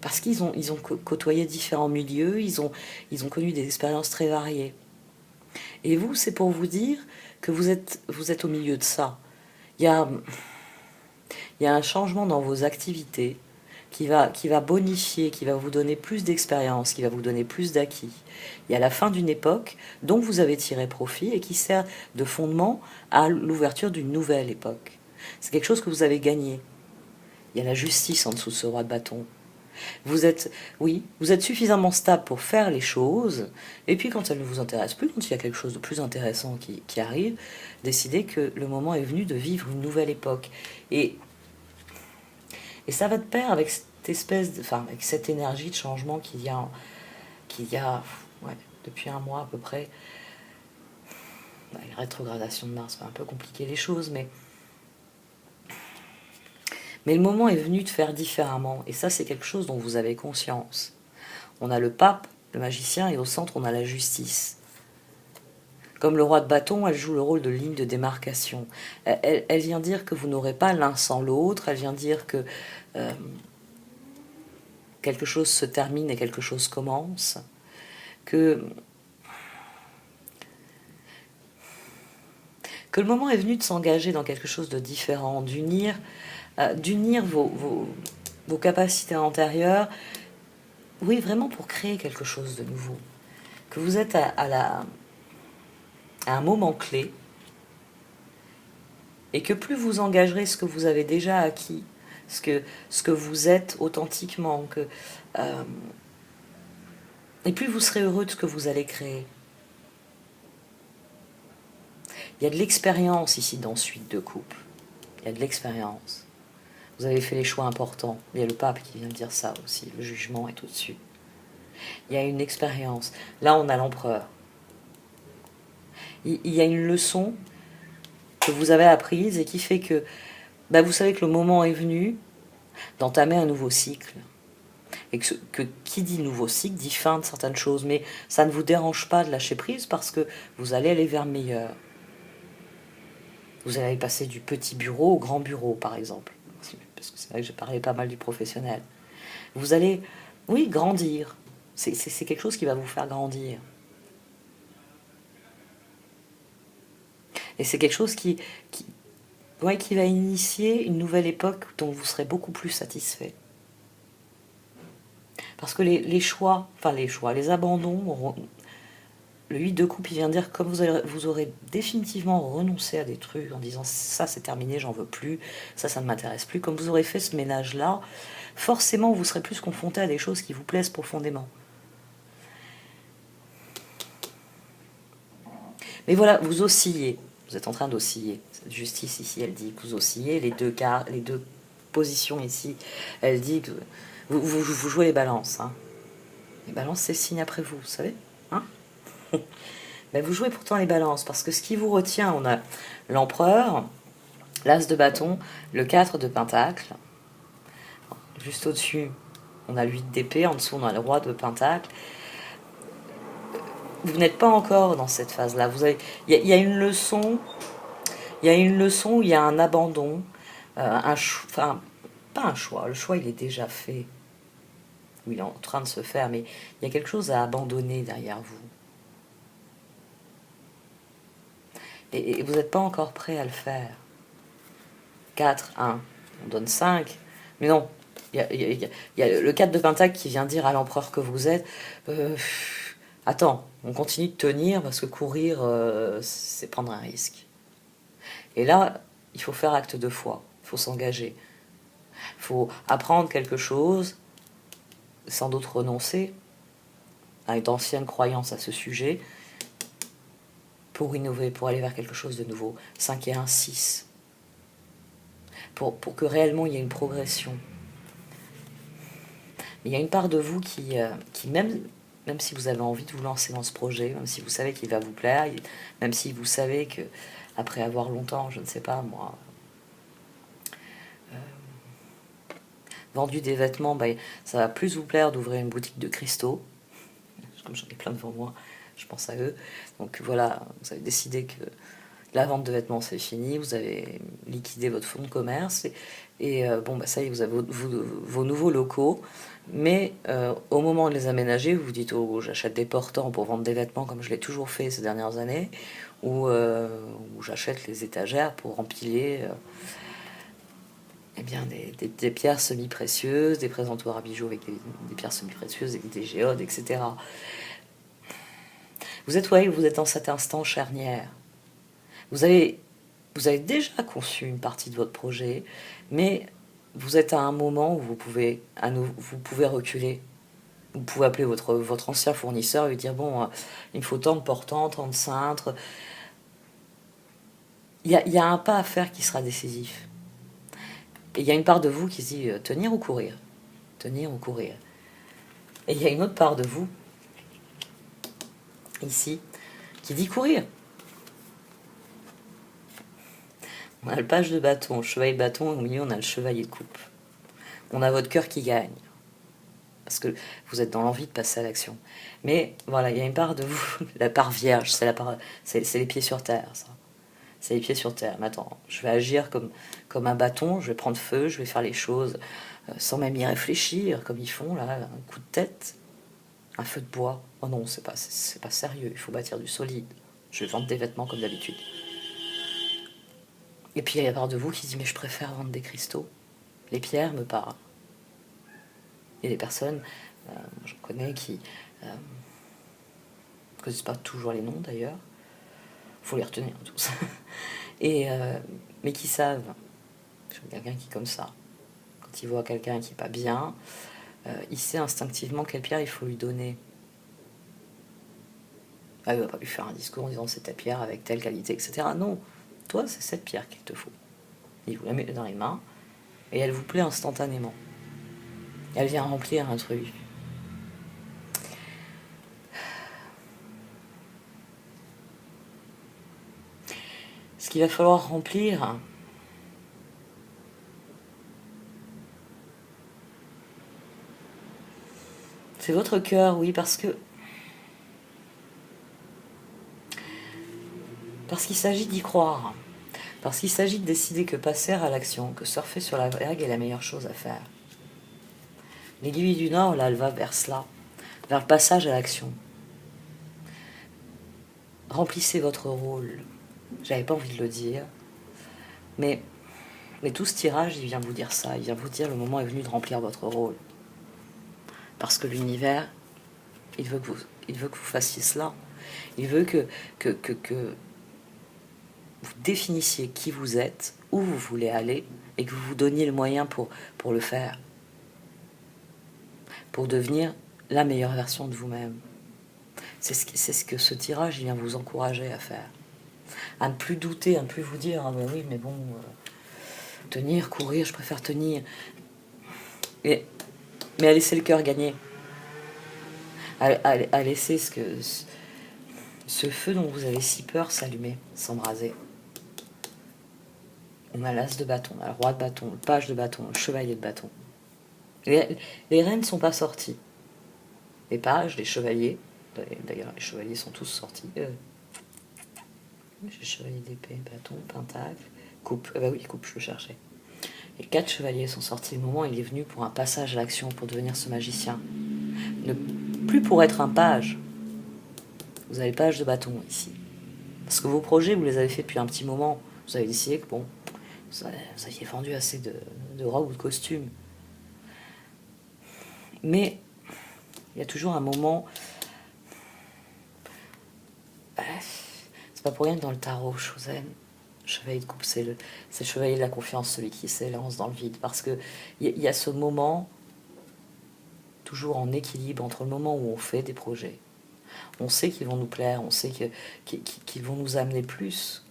Parce qu'ils ont côtoyé différents milieux, ils ont connu des expériences très variées. Et vous, c'est pour vous dire que vous êtes au milieu de ça. Il y a un changement dans vos activités qui va bonifier, qui va vous donner plus d'expérience, qui va vous donner plus d'acquis. Il y a la fin d'une époque dont vous avez tiré profit et qui sert de fondement à l'ouverture d'une nouvelle époque. C'est quelque chose que vous avez gagné. Il y a la justice en dessous de ce roi de bâton. Vous êtes suffisamment stable pour faire les choses, et puis quand elles ne vous intéressent plus, quand il y a quelque chose de plus intéressant qui arrive, décidez que le moment est venu de vivre une nouvelle époque. Et ça va de pair avec avec cette énergie de changement qu'il y a depuis un mois à peu près. La rétrogradation de Mars va un peu compliquer les choses, mais le moment est venu de faire différemment. Et ça, c'est quelque chose dont vous avez conscience. On a le pape, le magicien, et au centre, on a la justice. Comme le roi de bâton, elle joue le rôle de ligne de démarcation. Elle vient dire que vous n'aurez pas l'un sans l'autre. Elle vient dire que quelque chose se termine et quelque chose commence. Que le moment est venu de s'engager dans quelque chose de différent, d'unir vos capacités antérieures, oui, vraiment pour créer quelque chose de nouveau. Que vous êtes à un moment clé, et que plus vous engagerez ce que vous avez déjà acquis, ce que vous êtes authentiquement, et plus vous serez heureux de ce que vous allez créer. Il y a de l'expérience ici dans Suite de coupe. Il y a de l'expérience. Vous avez fait les choix importants. Il y a le pape qui vient de dire ça aussi. Le jugement est au-dessus. Il y a une expérience. Là, on a l'empereur. Il y a une leçon que vous avez apprise et qui fait que vous savez que le moment est venu d'entamer un nouveau cycle. Et qui dit nouveau cycle dit fin de certaines choses, mais ça ne vous dérange pas de lâcher prise parce que vous allez aller vers le meilleur. Vous allez passer du petit bureau au grand bureau, par exemple. Parce que c'est vrai que j'ai parlé pas mal du professionnel. Vous allez, oui, grandir. C'est quelque chose qui va vous faire grandir. Et c'est quelque chose qui va initier une nouvelle époque dont vous serez beaucoup plus satisfait. Parce que les abandons, le 8 de coupe, il vient dire comme vous aurez définitivement renoncé à des trucs en disant ça c'est terminé, j'en veux plus, ça ne m'intéresse plus, comme vous aurez fait ce ménage-là, forcément vous serez plus confronté à des choses qui vous plaisent profondément. Mais voilà, vous oscillez, vous êtes en train d'osciller. Cette justice ici, elle dit que vous oscillez, les deux positions ici, elle dit que vous jouez les balances. Hein. Les balances, c'est signe après vous, vous savez hein. Ben, vous jouez pourtant les balances, parce que ce qui vous retient, on a l'empereur, l'as de bâton, le 4 de pentacle. Juste au-dessus, on a le 8 d'épée, en dessous, on a le roi de pentacle. Vous n'êtes pas encore dans cette phase-là. Il y a une leçon, il y a une leçon où il y a un abandon, enfin, pas un choix, le choix il est déjà fait, ou il est en train de se faire, mais il y a quelque chose à abandonner derrière vous. Et vous n'êtes pas encore prêt à le faire. 4, 1, on donne 5, mais non, il y a le 4 de pentacle qui vient dire à l'empereur que vous êtes, attends, on continue de tenir parce que courir, c'est prendre un risque. Et là, il faut faire acte de foi, il faut s'engager. Il faut apprendre quelque chose, sans doute renoncer à d'anciennes croyances à ce sujet, pour innover, pour aller vers quelque chose de nouveau. 5 et 1, 6. Pour que réellement il y ait une progression. Mais il y a une part de vous qui même si vous avez envie de vous lancer dans ce projet, même si vous savez qu'il va vous plaire, même si vous savez que après avoir longtemps, je ne sais pas moi, vendu des vêtements, ben, ça va plus vous plaire d'ouvrir une boutique de cristaux. Comme j'en ai plein devant moi, je pense à eux. Donc voilà, vous avez décidé que la vente de vêtements c'est fini, vous avez liquidé votre fonds de commerce et bon bah ça y est, vous avez vos nouveaux locaux, mais au moment de les aménager, vous vous dites oh j'achète des portants pour vendre des vêtements comme je l'ai toujours fait ces dernières années, ou j'achète les étagères pour empiler eh bien, des pierres semi-précieuses, des présentoirs à bijoux avec des pierres semi-précieuses, des géodes, etc. Vous êtes dans cet instant charnière. Vous avez déjà conçu une partie de votre projet, mais vous êtes à un moment où vous pouvez reculer. Vous pouvez appeler votre ancien fournisseur et lui dire bon, il me faut tant de portants, tant de cintres. Il y a un pas à faire qui sera décisif. Et il y a une part de vous qui se dit tenir ou courir. Tenir ou courir. Et il y a une autre part de vous, ici, qui dit courir. On a le page de bâton, le chevalier de bâton, et au milieu on a le chevalier de coupe. On a votre cœur qui gagne. Parce que vous êtes dans l'envie de passer à l'action. Mais voilà, il y a une part de vous, la part vierge, c'est les pieds sur terre, ça. C'est les pieds sur terre. Mais attends, je vais agir comme un bâton, je vais prendre feu, je vais faire les choses sans même y réfléchir, comme ils font là, un coup de tête, un feu de bois. Oh non, c'est pas sérieux, il faut bâtir du solide. Je vais vendre des vêtements comme d'habitude. Et puis il y a la part de vous qui dit mais je préfère vendre des cristaux. Les pierres me parlent. Il y a des personnes, je connais, qui ne connaissent pas toujours les noms d'ailleurs. Il faut les retenir tous. Mais qui savent. Je vois quelqu'un qui est comme ça. Quand il voit quelqu'un qui n'est pas bien, il sait instinctivement quelle pierre il faut lui donner. Ah, il ne va pas lui faire un discours en disant c'est ta pierre avec telle qualité, etc. Non, toi c'est cette pierre qu'il te faut. Il vous la met dans les mains et elle vous plaît instantanément. Elle vient remplir un truc. Ce qu'il va falloir remplir, C'est votre cœur, oui, parce qu'il s'agit d'y croire. Parce qu'il s'agit de décider que passer à l'action, que surfer sur la vague est la meilleure chose à faire. L'aiguille du Nord, là, elle va vers cela, vers le passage à l'action. Remplissez votre rôle. J'avais pas envie de le dire, mais tout ce tirage, il vient vous dire ça. Il vient vous dire le moment est venu de remplir votre rôle. Parce que l'univers, il veut que vous fassiez cela. Il veut que vous définissiez qui vous êtes, où vous voulez aller, et que vous vous donniez le moyen pour le faire. Pour devenir la meilleure version de vous-même. C'est ce que ce tirage il vient vous encourager à faire. À ne plus douter, à ne plus vous dire « Ah ben oui, mais bon, tenir, courir, je préfère tenir. » Mais à laisser le cœur gagner. À laisser ce feu dont vous avez si peur s'allumer, s'embraser. On a l'as de bâton, le roi de bâton, le page de bâton, le chevalier de bâton. Les reines ne sont pas sorties. Les pages, les chevaliers, d'ailleurs les chevaliers sont tous sortis. Chevalier d'épée, bâton, pentacle, coupe. Bah oui, coupe, je le cherchais. Les 4 chevaliers sont sortis. Le moment il est venu pour un passage à l'action, pour devenir ce magicien. Ne plus pour être un page. Vous avez le page de bâton ici. Parce que vos projets, vous les avez faits depuis un petit moment. Vous avez décidé que bon, vous aviez vendu assez de robes ou de costumes. Mais il y a toujours un moment. C'est pas pour rien que dans le tarot, Chosen, chevalier de coupe, c'est le chevalier de la confiance, celui qui s'élance dans le vide. Parce que il y a ce moment, toujours en équilibre, entre le moment où on fait des projets. On sait qu'ils vont nous plaire, on sait qu'ils vont nous amener plus.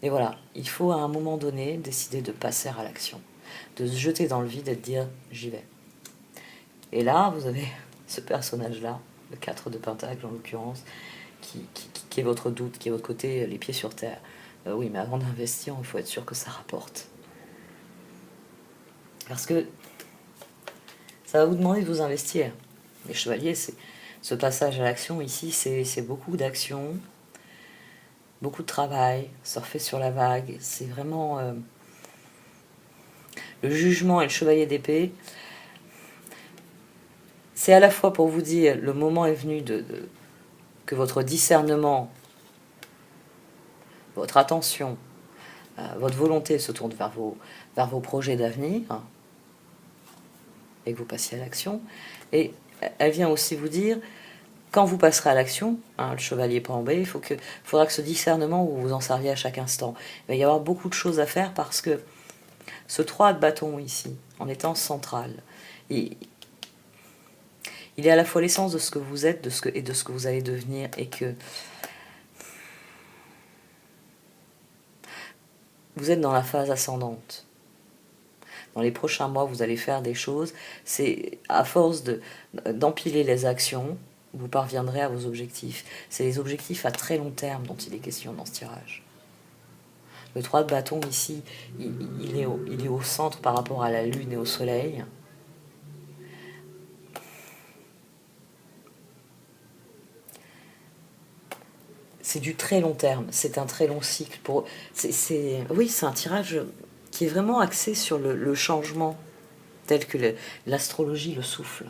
Et voilà, il faut à un moment donné décider de passer à l'action, de se jeter dans le vide et de dire j'y vais. Et là, vous avez ce personnage-là, le 4 de Pentacle en l'occurrence, qui est votre doute, qui est votre côté les pieds sur terre. Oui, mais avant d'investir, il faut être sûr que ça rapporte. Parce que ça va vous demander de vous investir. Les chevaliers, c'est ce passage à l'action ici, c'est beaucoup d'action, beaucoup de travail, surfer sur la vague. C'est vraiment le jugement et le chevalier d'épée. C'est à la fois pour vous dire le moment est venu que votre discernement, votre attention, votre volonté se tourne vers vos projets d'avenir et que vous passiez à l'action. Et elle vient aussi vous dire, quand vous passerez à l'action, le chevalier pas en B, il faudra que ce discernement, vous vous en serviez à chaque instant. Il va y avoir beaucoup de choses à faire parce que ce 3 de bâton ici, en étant central, il est à la fois l'essence de ce que vous êtes et de ce que vous allez devenir, et que vous êtes dans la phase ascendante. Dans les prochains mois, vous allez faire des choses. C'est à force d'empiler les actions, vous parviendrez à vos objectifs. C'est les objectifs à très long terme dont il est question dans ce tirage. Le 3 de bâton ici, il est au centre par rapport à la lune et au soleil. C'est du très long terme, c'est un très long cycle. Oui, c'est un tirage qui est vraiment axé sur le changement, tel que l'astrologie le souffle.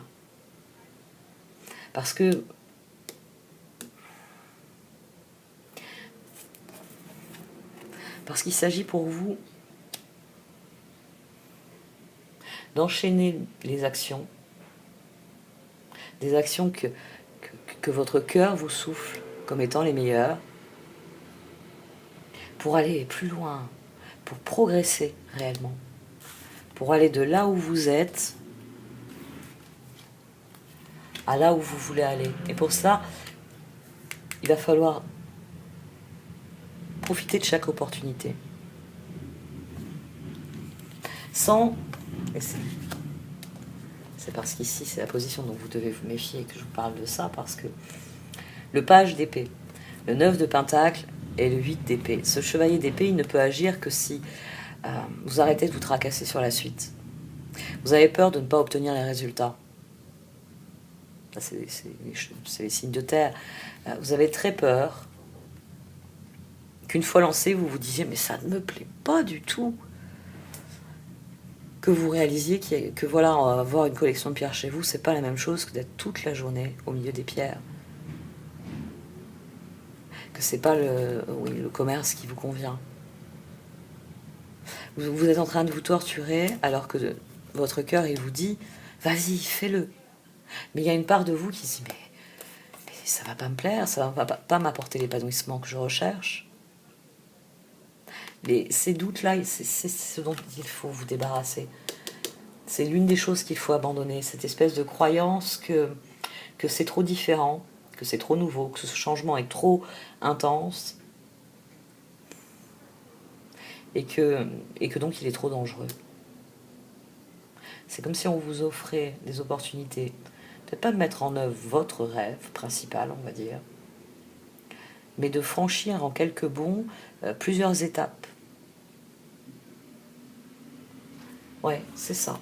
Parce qu'il s'agit pour vous d'enchaîner les actions, des actions que votre cœur vous souffle comme étant les meilleures, pour aller plus loin, pour progresser réellement, pour aller de là où vous êtes à là où vous voulez aller. Et pour ça, il va falloir profiter de chaque opportunité. Sans... C'est parce qu'ici, c'est la position dont vous devez vous méfier que je vous parle de ça, parce que le page d'épée, le 9 de pentacle et le 8 d'épée. Ce chevalier d'épée, il ne peut agir que si vous arrêtez de vous tracasser sur la suite. Vous avez peur de ne pas obtenir les résultats. C'est les signes de terre. Vous avez très peur qu'une fois lancé, vous vous disiez mais ça ne me plaît pas du tout. Que vous réalisiez que voilà, avoir une collection de pierres chez vous, c'est pas la même chose que d'être toute la journée au milieu des pierres. Que c'est pas le commerce qui vous convient. Vous êtes en train de vous torturer alors que votre cœur il vous dit vas-y, fais-le. Mais il y a une part de vous qui se dit mais ça va pas me plaire, ça va pas m'apporter l'épanouissement que je recherche. Mais ces doutes-là, c'est ce dont il faut vous débarrasser. C'est l'une des choses qu'il faut abandonner, cette espèce de croyance que c'est trop différent, que c'est trop nouveau, que ce changement est trop intense et que donc il est trop dangereux. C'est comme si on vous offrait des opportunités, peut-être pas de mettre en œuvre votre rêve principal, on va dire, mais de franchir en quelques bonds plusieurs étapes. Ouais, c'est ça.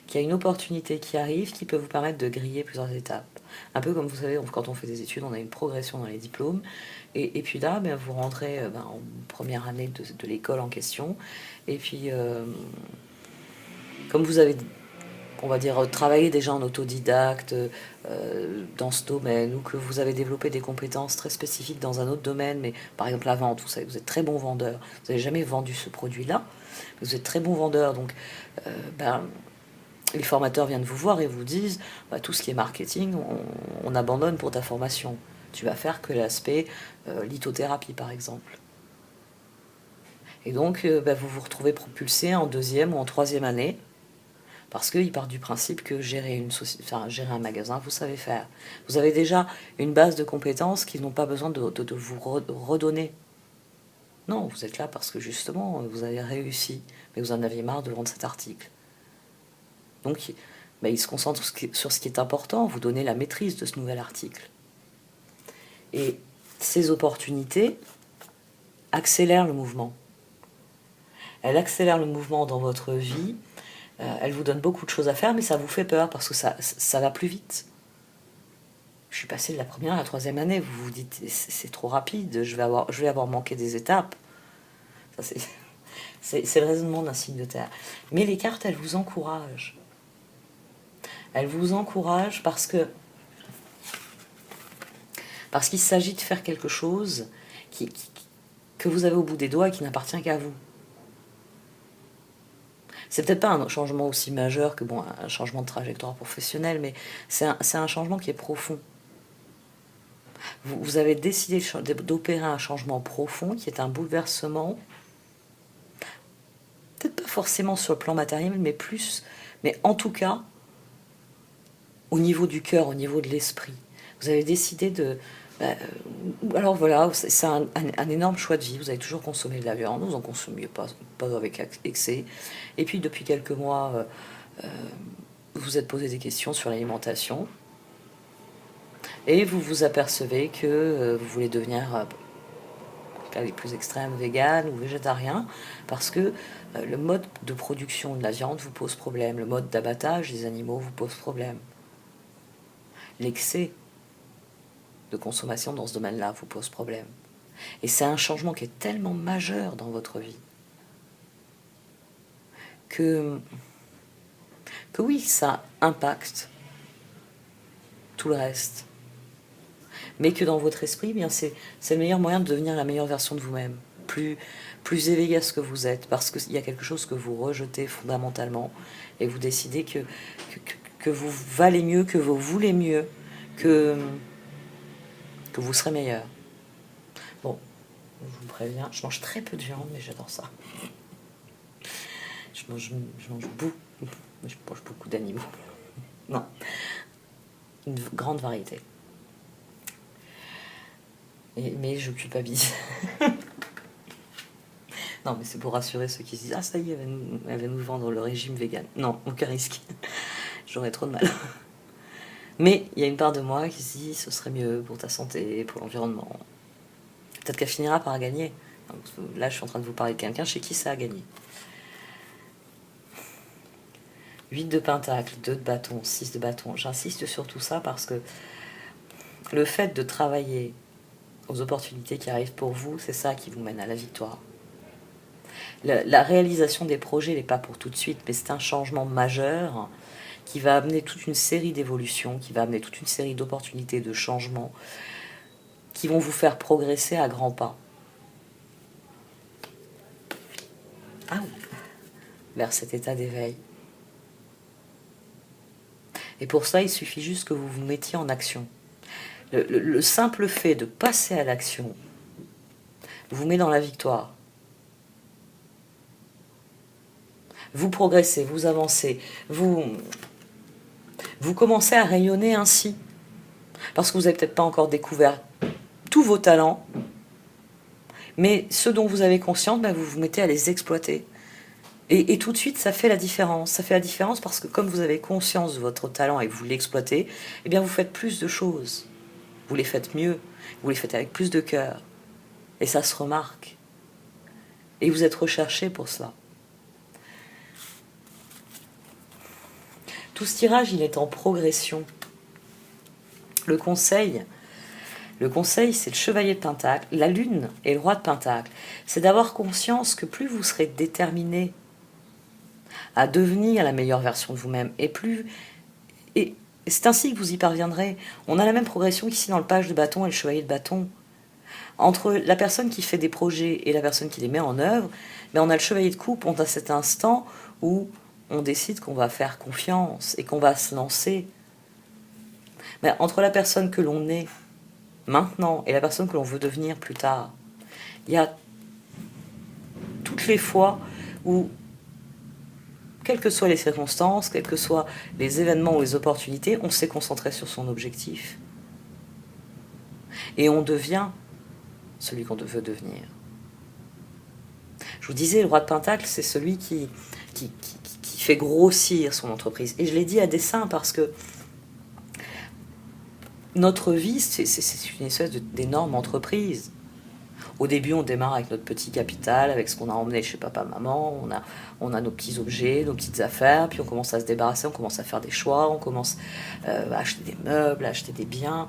Qu'il y a une opportunité qui arrive qui peut vous permettre de griller plusieurs étapes. Un peu comme vous savez, quand on fait des études, on a une progression dans les diplômes. Et puis là, vous rentrez en première année de l'école en question. Et puis, comme vous avez, on va dire, travaillé déjà en autodidacte dans ce domaine, ou que vous avez développé des compétences très spécifiques dans un autre domaine, mais par exemple la vente, vous savez, vous êtes très bon vendeur, vous n'avez jamais vendu ce produit-là, vous êtes très bon vendeur, donc les formateurs viennent vous voir et vous disent tout ce qui est marketing, on abandonne pour ta formation. Tu vas faire que l'aspect lithothérapie, par exemple. Et donc, vous vous retrouvez propulsé en deuxième ou en troisième année, parce qu'ils partent du principe que gérer gérer un magasin, vous savez faire. Vous avez déjà une base de compétences qu'ils n'ont pas besoin de vous redonner. Non, vous êtes là parce que justement, vous avez réussi, mais vous en aviez marre de vendre cet article. Donc, il se concentre sur ce qui est important, vous donnez la maîtrise de ce nouvel article. Et ces opportunités accélèrent le mouvement. Elles accélèrent le mouvement dans votre vie, elles vous donnent beaucoup de choses à faire, mais ça vous fait peur parce que ça va plus vite. Je suis passée de la première à la troisième année, vous vous dites c'est trop rapide, je vais avoir manqué des étapes. Ça, c'est le raisonnement d'un signe de terre. Mais les cartes, elles vous encouragent. Elles vous encouragent parce qu'il s'agit de faire quelque chose que vous avez au bout des doigts et qui n'appartient qu'à vous. C'est peut-être pas un changement aussi majeur que un changement de trajectoire professionnelle, mais c'est un changement qui est profond. Vous avez décidé d'opérer un changement profond qui est un bouleversement, peut-être pas forcément sur le plan matériel, mais en tout cas au niveau du cœur, au niveau de l'esprit. Vous avez décidé de... alors voilà, c'est un énorme choix de vie. Vous avez toujours consommé de la viande, vous en consommiez pas avec excès. Et puis depuis quelques mois, vous vous êtes posé des questions sur l'alimentation. Et vous vous apercevez que vous voulez devenir, cas les plus extrêmes, vegan ou végétarien, parce que le mode de production de la viande vous pose problème, le mode d'abattage des animaux vous pose problème. L'excès de consommation dans ce domaine-là vous pose problème. Et c'est un changement qui est tellement majeur dans votre vie que oui, ça impacte tout le reste. Mais que dans votre esprit, c'est le meilleur moyen de devenir la meilleure version de vous-même, plus éveillé à ce que vous êtes, parce qu'il y a quelque chose que vous rejetez fondamentalement, et vous décidez que vous valez mieux, que vous voulez mieux, que vous serez meilleur. Bon, je vous préviens, je mange très peu de viande, mais j'adore ça. Je mange beaucoup d'animaux. Non, une grande variété. Mais je culpabilise. Non, mais c'est pour rassurer ceux qui se disent ah ça y est, elle va nous vendre le régime vegan. Non, aucun risque. J'aurais trop de mal. Mais il y a une part de moi qui se dit ce serait mieux pour ta santé, pour l'environnement. Peut-être qu'elle finira par gagner. Là, je suis en train de vous parler de quelqu'un chez qui ça a gagné. 8 de pentacle, 2 de bâton, 6 de bâton. J'insiste sur tout ça parce que le fait de travailler aux opportunités qui arrivent pour vous, c'est ça qui vous mène à la victoire. La réalisation des projets n'est pas pour tout de suite, mais c'est un changement majeur qui va amener toute une série d'évolutions, qui va amener toute une série d'opportunités, de changements, qui vont vous faire progresser à grands pas. Vers cet état d'éveil. Et pour ça, il suffit juste que vous vous mettiez en action. Le simple fait de passer à l'action vous met dans la victoire. Vous progressez, vous avancez, vous commencez à rayonner ainsi. Parce que vous n'avez peut-être pas encore découvert tous vos talents, mais ceux dont vous avez conscience, vous vous mettez à les exploiter. Et tout de suite, ça fait la différence. Ça fait la différence parce que comme vous avez conscience de votre talent et que vous l'exploitez, eh bien vous faites plus de choses. Vous les faites mieux, vous les faites avec plus de cœur. Et ça se remarque. Et vous êtes recherché pour cela. Tout ce tirage, il est en progression. Le conseil, c'est le chevalier de pentacle. La lune est le roi de pentacle. C'est d'avoir conscience que plus vous serez déterminé à devenir la meilleure version de vous-même, et c'est ainsi que vous y parviendrez. On a la même progression qu'ici dans le page de bâton et le chevalier de bâton. Entre la personne qui fait des projets et la personne qui les met en œuvre, on a le chevalier de coupe, on a cet instant où on décide qu'on va faire confiance et qu'on va se lancer. Mais entre la personne que l'on est maintenant et la personne que l'on veut devenir plus tard, il y a toutes les fois où, quelles que soient les circonstances, quels que soient les événements ou les opportunités, on s'est concentré sur son objectif. Et on devient celui qu'on veut devenir. Je vous disais, le roi de pentacle, c'est celui qui fait grossir son entreprise. Et je l'ai dit à dessein parce que notre vie, c'est une espèce d'énorme entreprise. Au début, on démarre avec notre petit capital, avec ce qu'on a emmené chez papa, maman, on a nos petits objets, nos petites affaires, puis on commence à se débarrasser, on commence à faire des choix, on commence à acheter des meubles, à acheter des biens.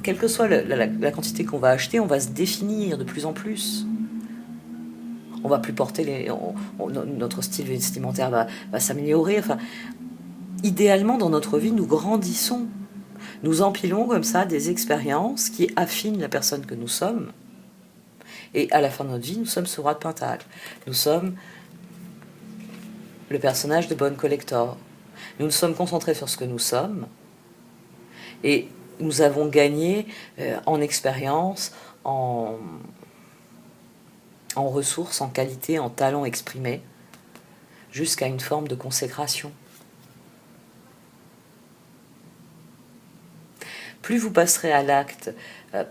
Quelle que soit la quantité qu'on va acheter, on va se définir de plus en plus. On va plus porter notre style vestimentaire va s'améliorer. Enfin, idéalement, dans notre vie, nous grandissons. Nous empilons comme ça des expériences qui affinent la personne que nous sommes. Et à la fin de notre vie, nous sommes ce roi de pentacle. Nous sommes le personnage de Bone Collector. Nous nous sommes concentrés sur ce que nous sommes. Et nous avons gagné en expérience, en ressources, en qualité, en talent exprimé, jusqu'à une forme de consécration. Plus vous passerez à l'acte,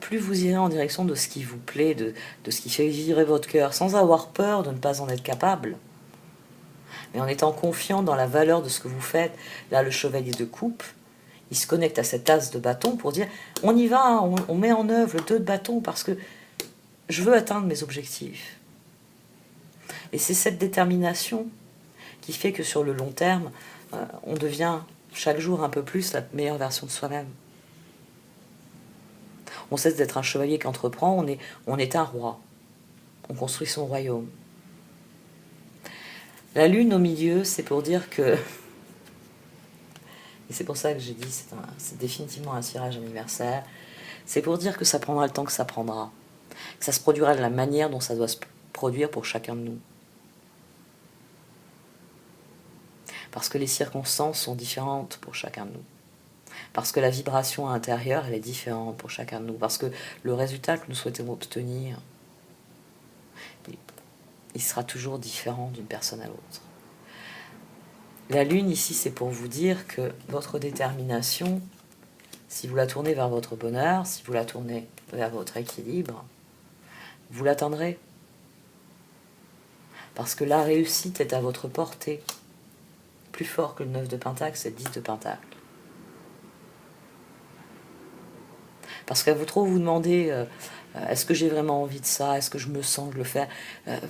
plus vous irez en direction de ce qui vous plaît, de ce qui fait vibrer votre cœur, sans avoir peur de ne pas en être capable, mais en étant confiant dans la valeur de ce que vous faites. Là, le chevalier de coupe, il se connecte à cet as de bâton pour dire « on y va, on met en œuvre le 2 de bâton parce que je veux atteindre mes objectifs ». Et c'est cette détermination qui fait que sur le long terme, on devient chaque jour un peu plus la meilleure version de soi-même. On cesse d'être un chevalier qui entreprend, on est un roi. On construit son royaume. La lune au milieu, c'est pour dire que... Et c'est pour ça que j'ai dit, c'est définitivement un tirage anniversaire. C'est pour dire que ça prendra le temps que ça prendra. Que ça se produira de la manière dont ça doit se produire pour chacun de nous. Parce que les circonstances sont différentes pour chacun de nous. Parce que la vibration intérieure, elle est différente pour chacun de nous. Parce que le résultat que nous souhaitons obtenir, il sera toujours différent d'une personne à l'autre. La lune, ici, c'est pour vous dire que votre détermination, si vous la tournez vers votre bonheur, si vous la tournez vers votre équilibre, vous l'atteindrez. Parce que la réussite est à votre portée. Plus fort que le 9 de pentacle, c'est le 10 de pentacle. Parce qu'à vous trop vous demander est-ce que j'ai vraiment envie de ça, est-ce que je me sens de le faire,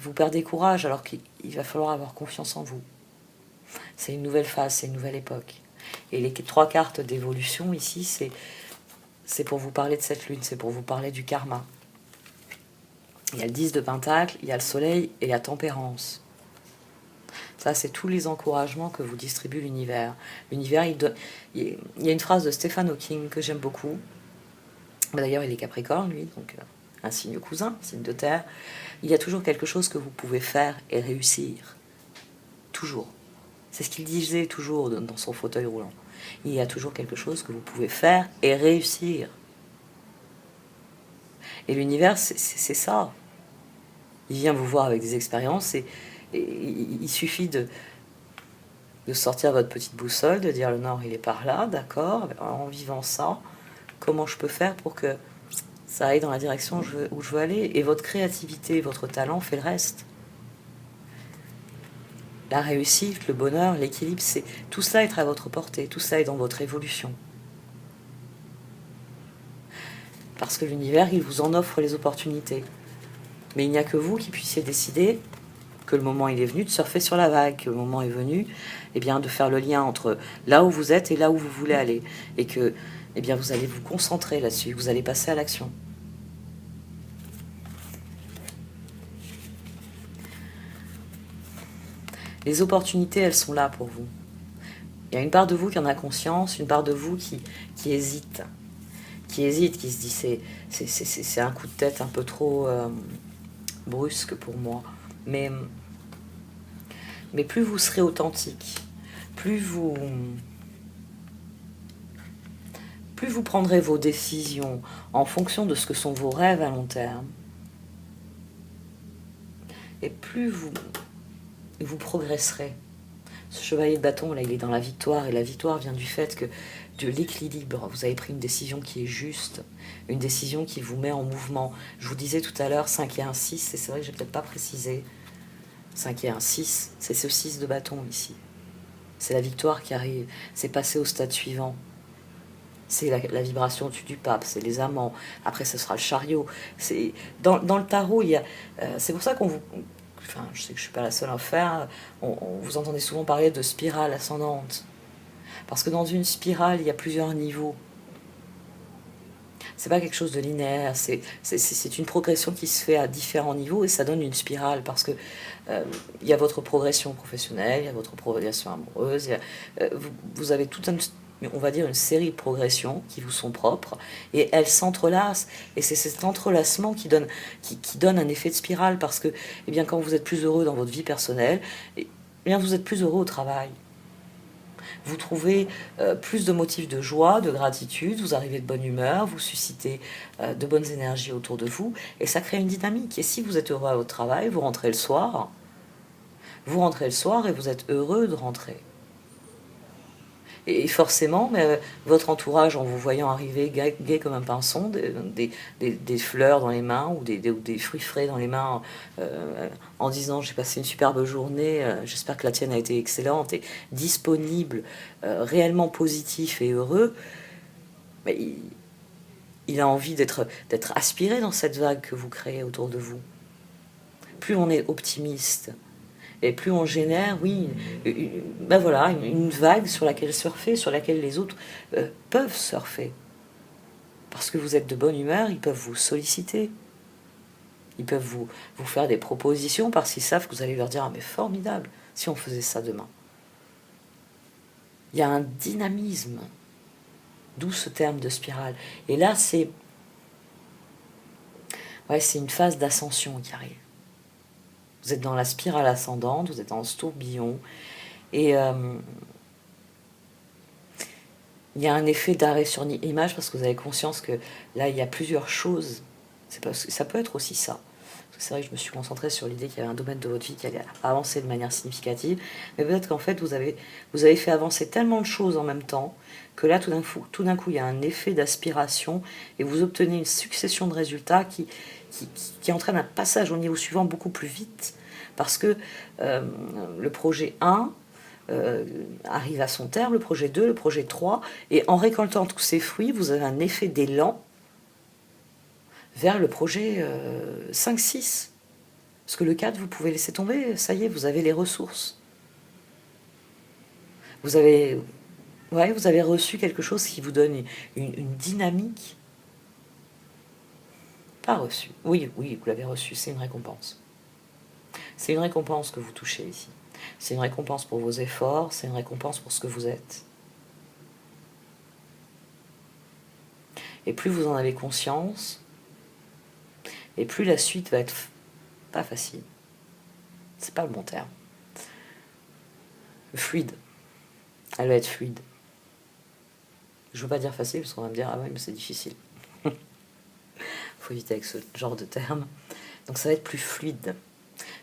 vous perdez courage alors qu'il va falloir avoir confiance en vous. C'est une nouvelle phase, c'est une nouvelle époque. Et les 3 cartes d'évolution ici, c'est pour vous parler de cette lune, c'est pour vous parler du karma. Il y a le 10 de Pentacle, il y a le soleil et la tempérance. Ça, c'est tous les encouragements que vous distribue l'univers. L'univers, il y a une phrase de Stephen Hawking que j'aime beaucoup. D'ailleurs, il est Capricorne, lui, donc un signe cousin, signe de terre. Il y a toujours quelque chose que vous pouvez faire et réussir. Toujours. C'est ce qu'il disait toujours dans son fauteuil roulant. Il y a toujours quelque chose que vous pouvez faire et réussir. Et l'univers, c'est ça. Il vient vous voir avec des expériences et il suffit de sortir votre petite boussole, de dire le nord il est par là, d'accord, en vivant ça, comment je peux faire pour que ça aille dans la direction où je veux aller. Et votre créativité, votre talent fait le reste. La réussite, le bonheur, l'équilibre, tout cela est à votre portée, tout cela est dans votre évolution. Parce que l'univers, il vous en offre les opportunités. Mais il n'y a que vous qui puissiez décider que le moment il est venu de surfer sur la vague, que le moment est venu de faire le lien entre là où vous êtes et là où vous voulez aller. Et que vous allez vous concentrer là-dessus, vous allez passer à l'action. Les opportunités, elles sont là pour vous. Il y a une part de vous qui en a conscience, une part de vous qui hésite. Qui se dit c'est un coup de tête un peu trop brusque pour moi. Mais plus vous serez authentique, plus vous prendrez vos décisions en fonction de ce que sont vos rêves à long terme, et plus vous progresserez. Ce chevalier de bâton, là, il est dans la victoire, et la victoire vient du fait que de l'équilibre, vous avez pris une décision qui est juste, une décision qui vous met en mouvement. Je vous disais tout à l'heure 5 et 1 6, et c'est vrai que j'ai peut-être pas précisé. 5 et 1 6, c'est ce 6 de bâton ici. C'est la victoire qui arrive, c'est passer au stade suivant. C'est la vibration au-dessus du pape, c'est les amants. Après, ce sera le chariot. C'est dans le tarot, il y a. C'est pour ça qu'on vous. Enfin, je sais que je suis pas la seule à faire. Vous entendez souvent parler de spirale ascendante, parce que dans une spirale, il y a plusieurs niveaux. C'est pas quelque chose de linéaire. C'est une progression qui se fait à différents niveaux et ça donne une spirale parce que il y a votre progression professionnelle, il y a votre progression amoureuse. Vous avez toute on va dire une série de progressions qui vous sont propres et elles s'entrelacent et c'est cet entrelacement qui donne un effet de spirale parce que quand vous êtes plus heureux dans votre vie personnelle, vous êtes plus heureux au travail. Vous trouvez plus de motifs de joie, de gratitude, vous arrivez de bonne humeur, vous suscitez de bonnes énergies autour de vous et ça crée une dynamique. Et si vous êtes heureux à votre travail, vous rentrez le soir et vous êtes heureux de rentrer. Et forcément, votre entourage, en vous voyant arriver gai comme un pinson, des fleurs dans les mains ou des fruits frais dans les mains, en disant j'ai passé une superbe journée, j'espère que la tienne a été excellente, et disponible, réellement positif et heureux, il a envie d'être aspiré dans cette vague que vous créez autour de vous. Plus on est optimiste, et plus on génère, une vague sur laquelle surfer, sur laquelle les autres peuvent surfer. Parce que vous êtes de bonne humeur, ils peuvent vous solliciter. Ils peuvent vous faire des propositions parce qu'ils savent que vous allez leur dire « Ah mais formidable, si on faisait ça demain ». Il y a un dynamisme, d'où ce terme de spirale. Et là, c'est une phase d'ascension qui arrive. Vous êtes dans la spirale ascendante, vous êtes dans ce tourbillon, et il y a un effet d'arrêt sur image parce que vous avez conscience que là, il y a plusieurs choses. Ça peut être aussi ça. C'est vrai que je me suis concentrée sur l'idée qu'il y avait un domaine de votre vie qui allait avancer de manière significative, mais peut-être qu'en fait, vous avez fait avancer tellement de choses en même temps que là, tout d'un coup, il y a un effet d'aspiration et vous obtenez une succession de résultats qui entraîne un passage au niveau suivant beaucoup plus vite parce que le projet 1 arrive à son terme, le projet 2, le projet 3, et en récoltant tous ces fruits, vous avez un effet d'élan vers le projet 5-6. Parce que le 4, vous pouvez laisser tomber, ça y est, vous avez les ressources. Vous avez, ouais, vous avez reçu quelque chose qui vous donne une dynamique. Pas reçu. Oui, oui, vous l'avez reçu, c'est une récompense. C'est une récompense que vous touchez ici. C'est une récompense pour vos efforts, c'est une récompense pour ce que vous êtes. Et plus vous en avez conscience, et plus la suite va être pas facile. C'est pas le bon terme. Fluide. Elle va être fluide. Je veux pas dire facile parce qu'on va me dire ah ouais mais c'est difficile. Faut éviter avec ce genre de terme. Donc ça va être plus fluide.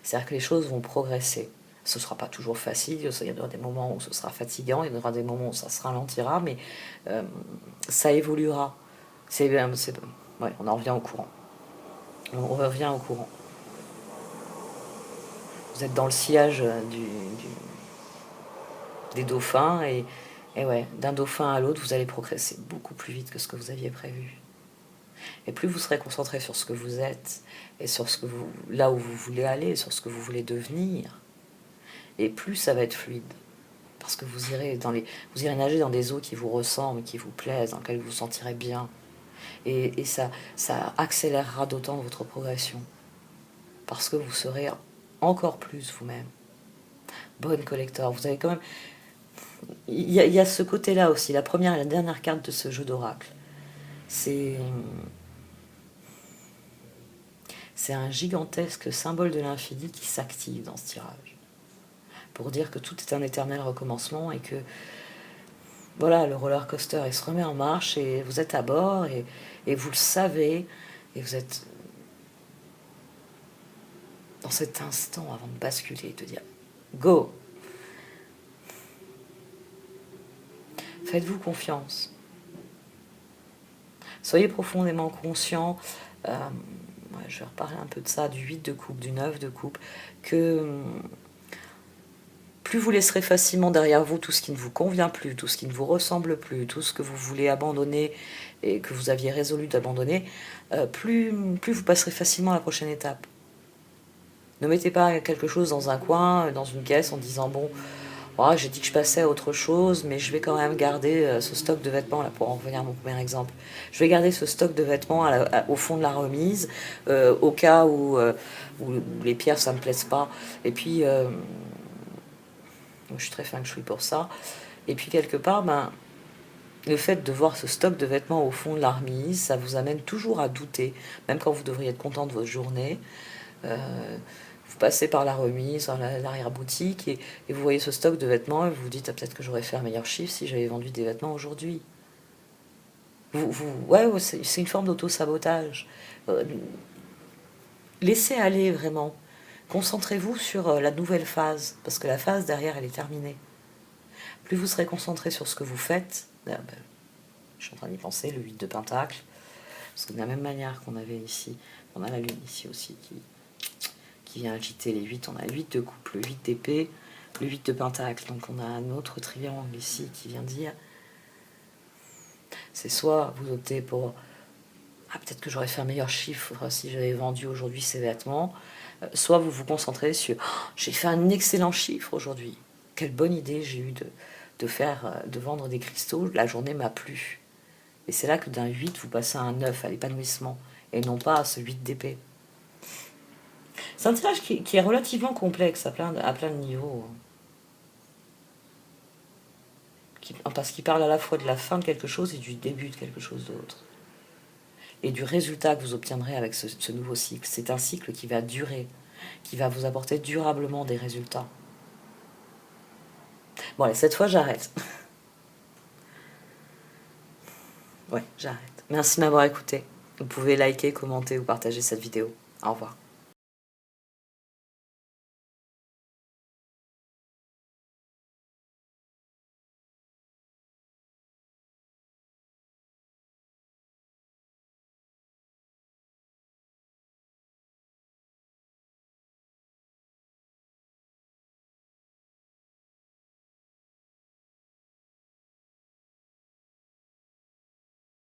C'est-à-dire que les choses vont progresser. Ce ne sera pas toujours facile, il y aura des moments où ce sera fatigant, il y aura des moments où ça se ralentira, mais ça évoluera. Ouais, on en revient au courant. On revient au courant. Vous êtes dans le sillage des dauphins et ouais, d'un dauphin à l'autre, vous allez progresser beaucoup plus vite que ce que vous aviez prévu. Et plus vous serez concentré sur ce que vous êtes et sur là où vous voulez aller, sur ce que vous voulez devenir, et plus ça va être fluide. Parce que vous irez nager dans des eaux qui vous ressemblent, qui vous plaisent, dans lesquelles vous vous sentirez bien. Et ça accélérera d'autant votre progression. Parce que vous serez encore plus vous-même. Bonne collector, vous avez quand même... Il y a ce côté-là aussi, la première et la dernière carte de ce jeu d'oracle. C'est un gigantesque symbole de l'infini qui s'active dans ce tirage. Pour dire que tout est un éternel recommencement et que voilà, le roller coaster il se remet en marche et vous êtes à bord et vous le savez et vous êtes dans cet instant avant de basculer, de dire go. Faites-vous confiance. Soyez profondément conscient. Je vais reparler un peu de ça, du 8 de coupe, du 9 de coupe, que plus vous laisserez facilement derrière vous tout ce qui ne vous convient plus, tout ce qui ne vous ressemble plus, tout ce que vous voulez abandonner et que vous aviez résolu d'abandonner, plus vous passerez facilement à la prochaine étape. Ne mettez pas quelque chose dans un coin, dans une caisse, en disant bon, oh, j'ai dit que je passais à autre chose, mais je vais quand même garder ce stock de vêtements, là, pour en revenir à mon premier exemple. Je vais garder ce stock de vêtements au fond de la remise, au cas où les pierres, ça ne me plaise pas. Et puis... je suis très feng shui pour ça. Et puis quelque part, le fait de voir ce stock de vêtements au fond de la remise, ça vous amène toujours à douter, même quand vous devriez être content de votre journée. Vous passez par la remise, l'arrière-boutique, et vous voyez ce stock de vêtements, et vous vous dites, ah, peut-être que j'aurais fait un meilleur chiffre si j'avais vendu des vêtements aujourd'hui. Ouais, c'est une forme d'auto-sabotage. Laissez aller vraiment. Concentrez-vous sur la nouvelle phase, parce que la phase derrière, elle est terminée. Plus vous serez concentré sur ce que vous faites, je suis en train d'y penser, le 8 de pentacle, parce que de la même manière qu'on avait ici, on a la lune ici aussi qui vient agiter les 8, on a le 8 de coupe, le 8 d'épée, le 8 de pentacle, donc on a un autre triangle ici qui vient dire, c'est soit vous optez pour, ah, peut-être que j'aurais fait un meilleur chiffre si j'avais vendu aujourd'hui ces vêtements, soit vous vous concentrez sur, oh, j'ai fait un excellent chiffre aujourd'hui, quelle bonne idée j'ai eu de vendre des cristaux, la journée m'a plu. Et c'est là que d'un 8, vous passez à un 9, à l'épanouissement, et non pas à ce 8 d'épée. C'est un tirage qui est relativement complexe à plein de niveaux. Parce qu'il parle à la fois de la fin de quelque chose et du début de quelque chose d'autre. Et du résultat que vous obtiendrez avec ce nouveau cycle. C'est un cycle qui va durer, qui va vous apporter durablement des résultats. Bon, allez, cette fois, j'arrête. Ouais, j'arrête. Merci de m'avoir écouté. Vous pouvez liker, commenter ou partager cette vidéo. Au revoir.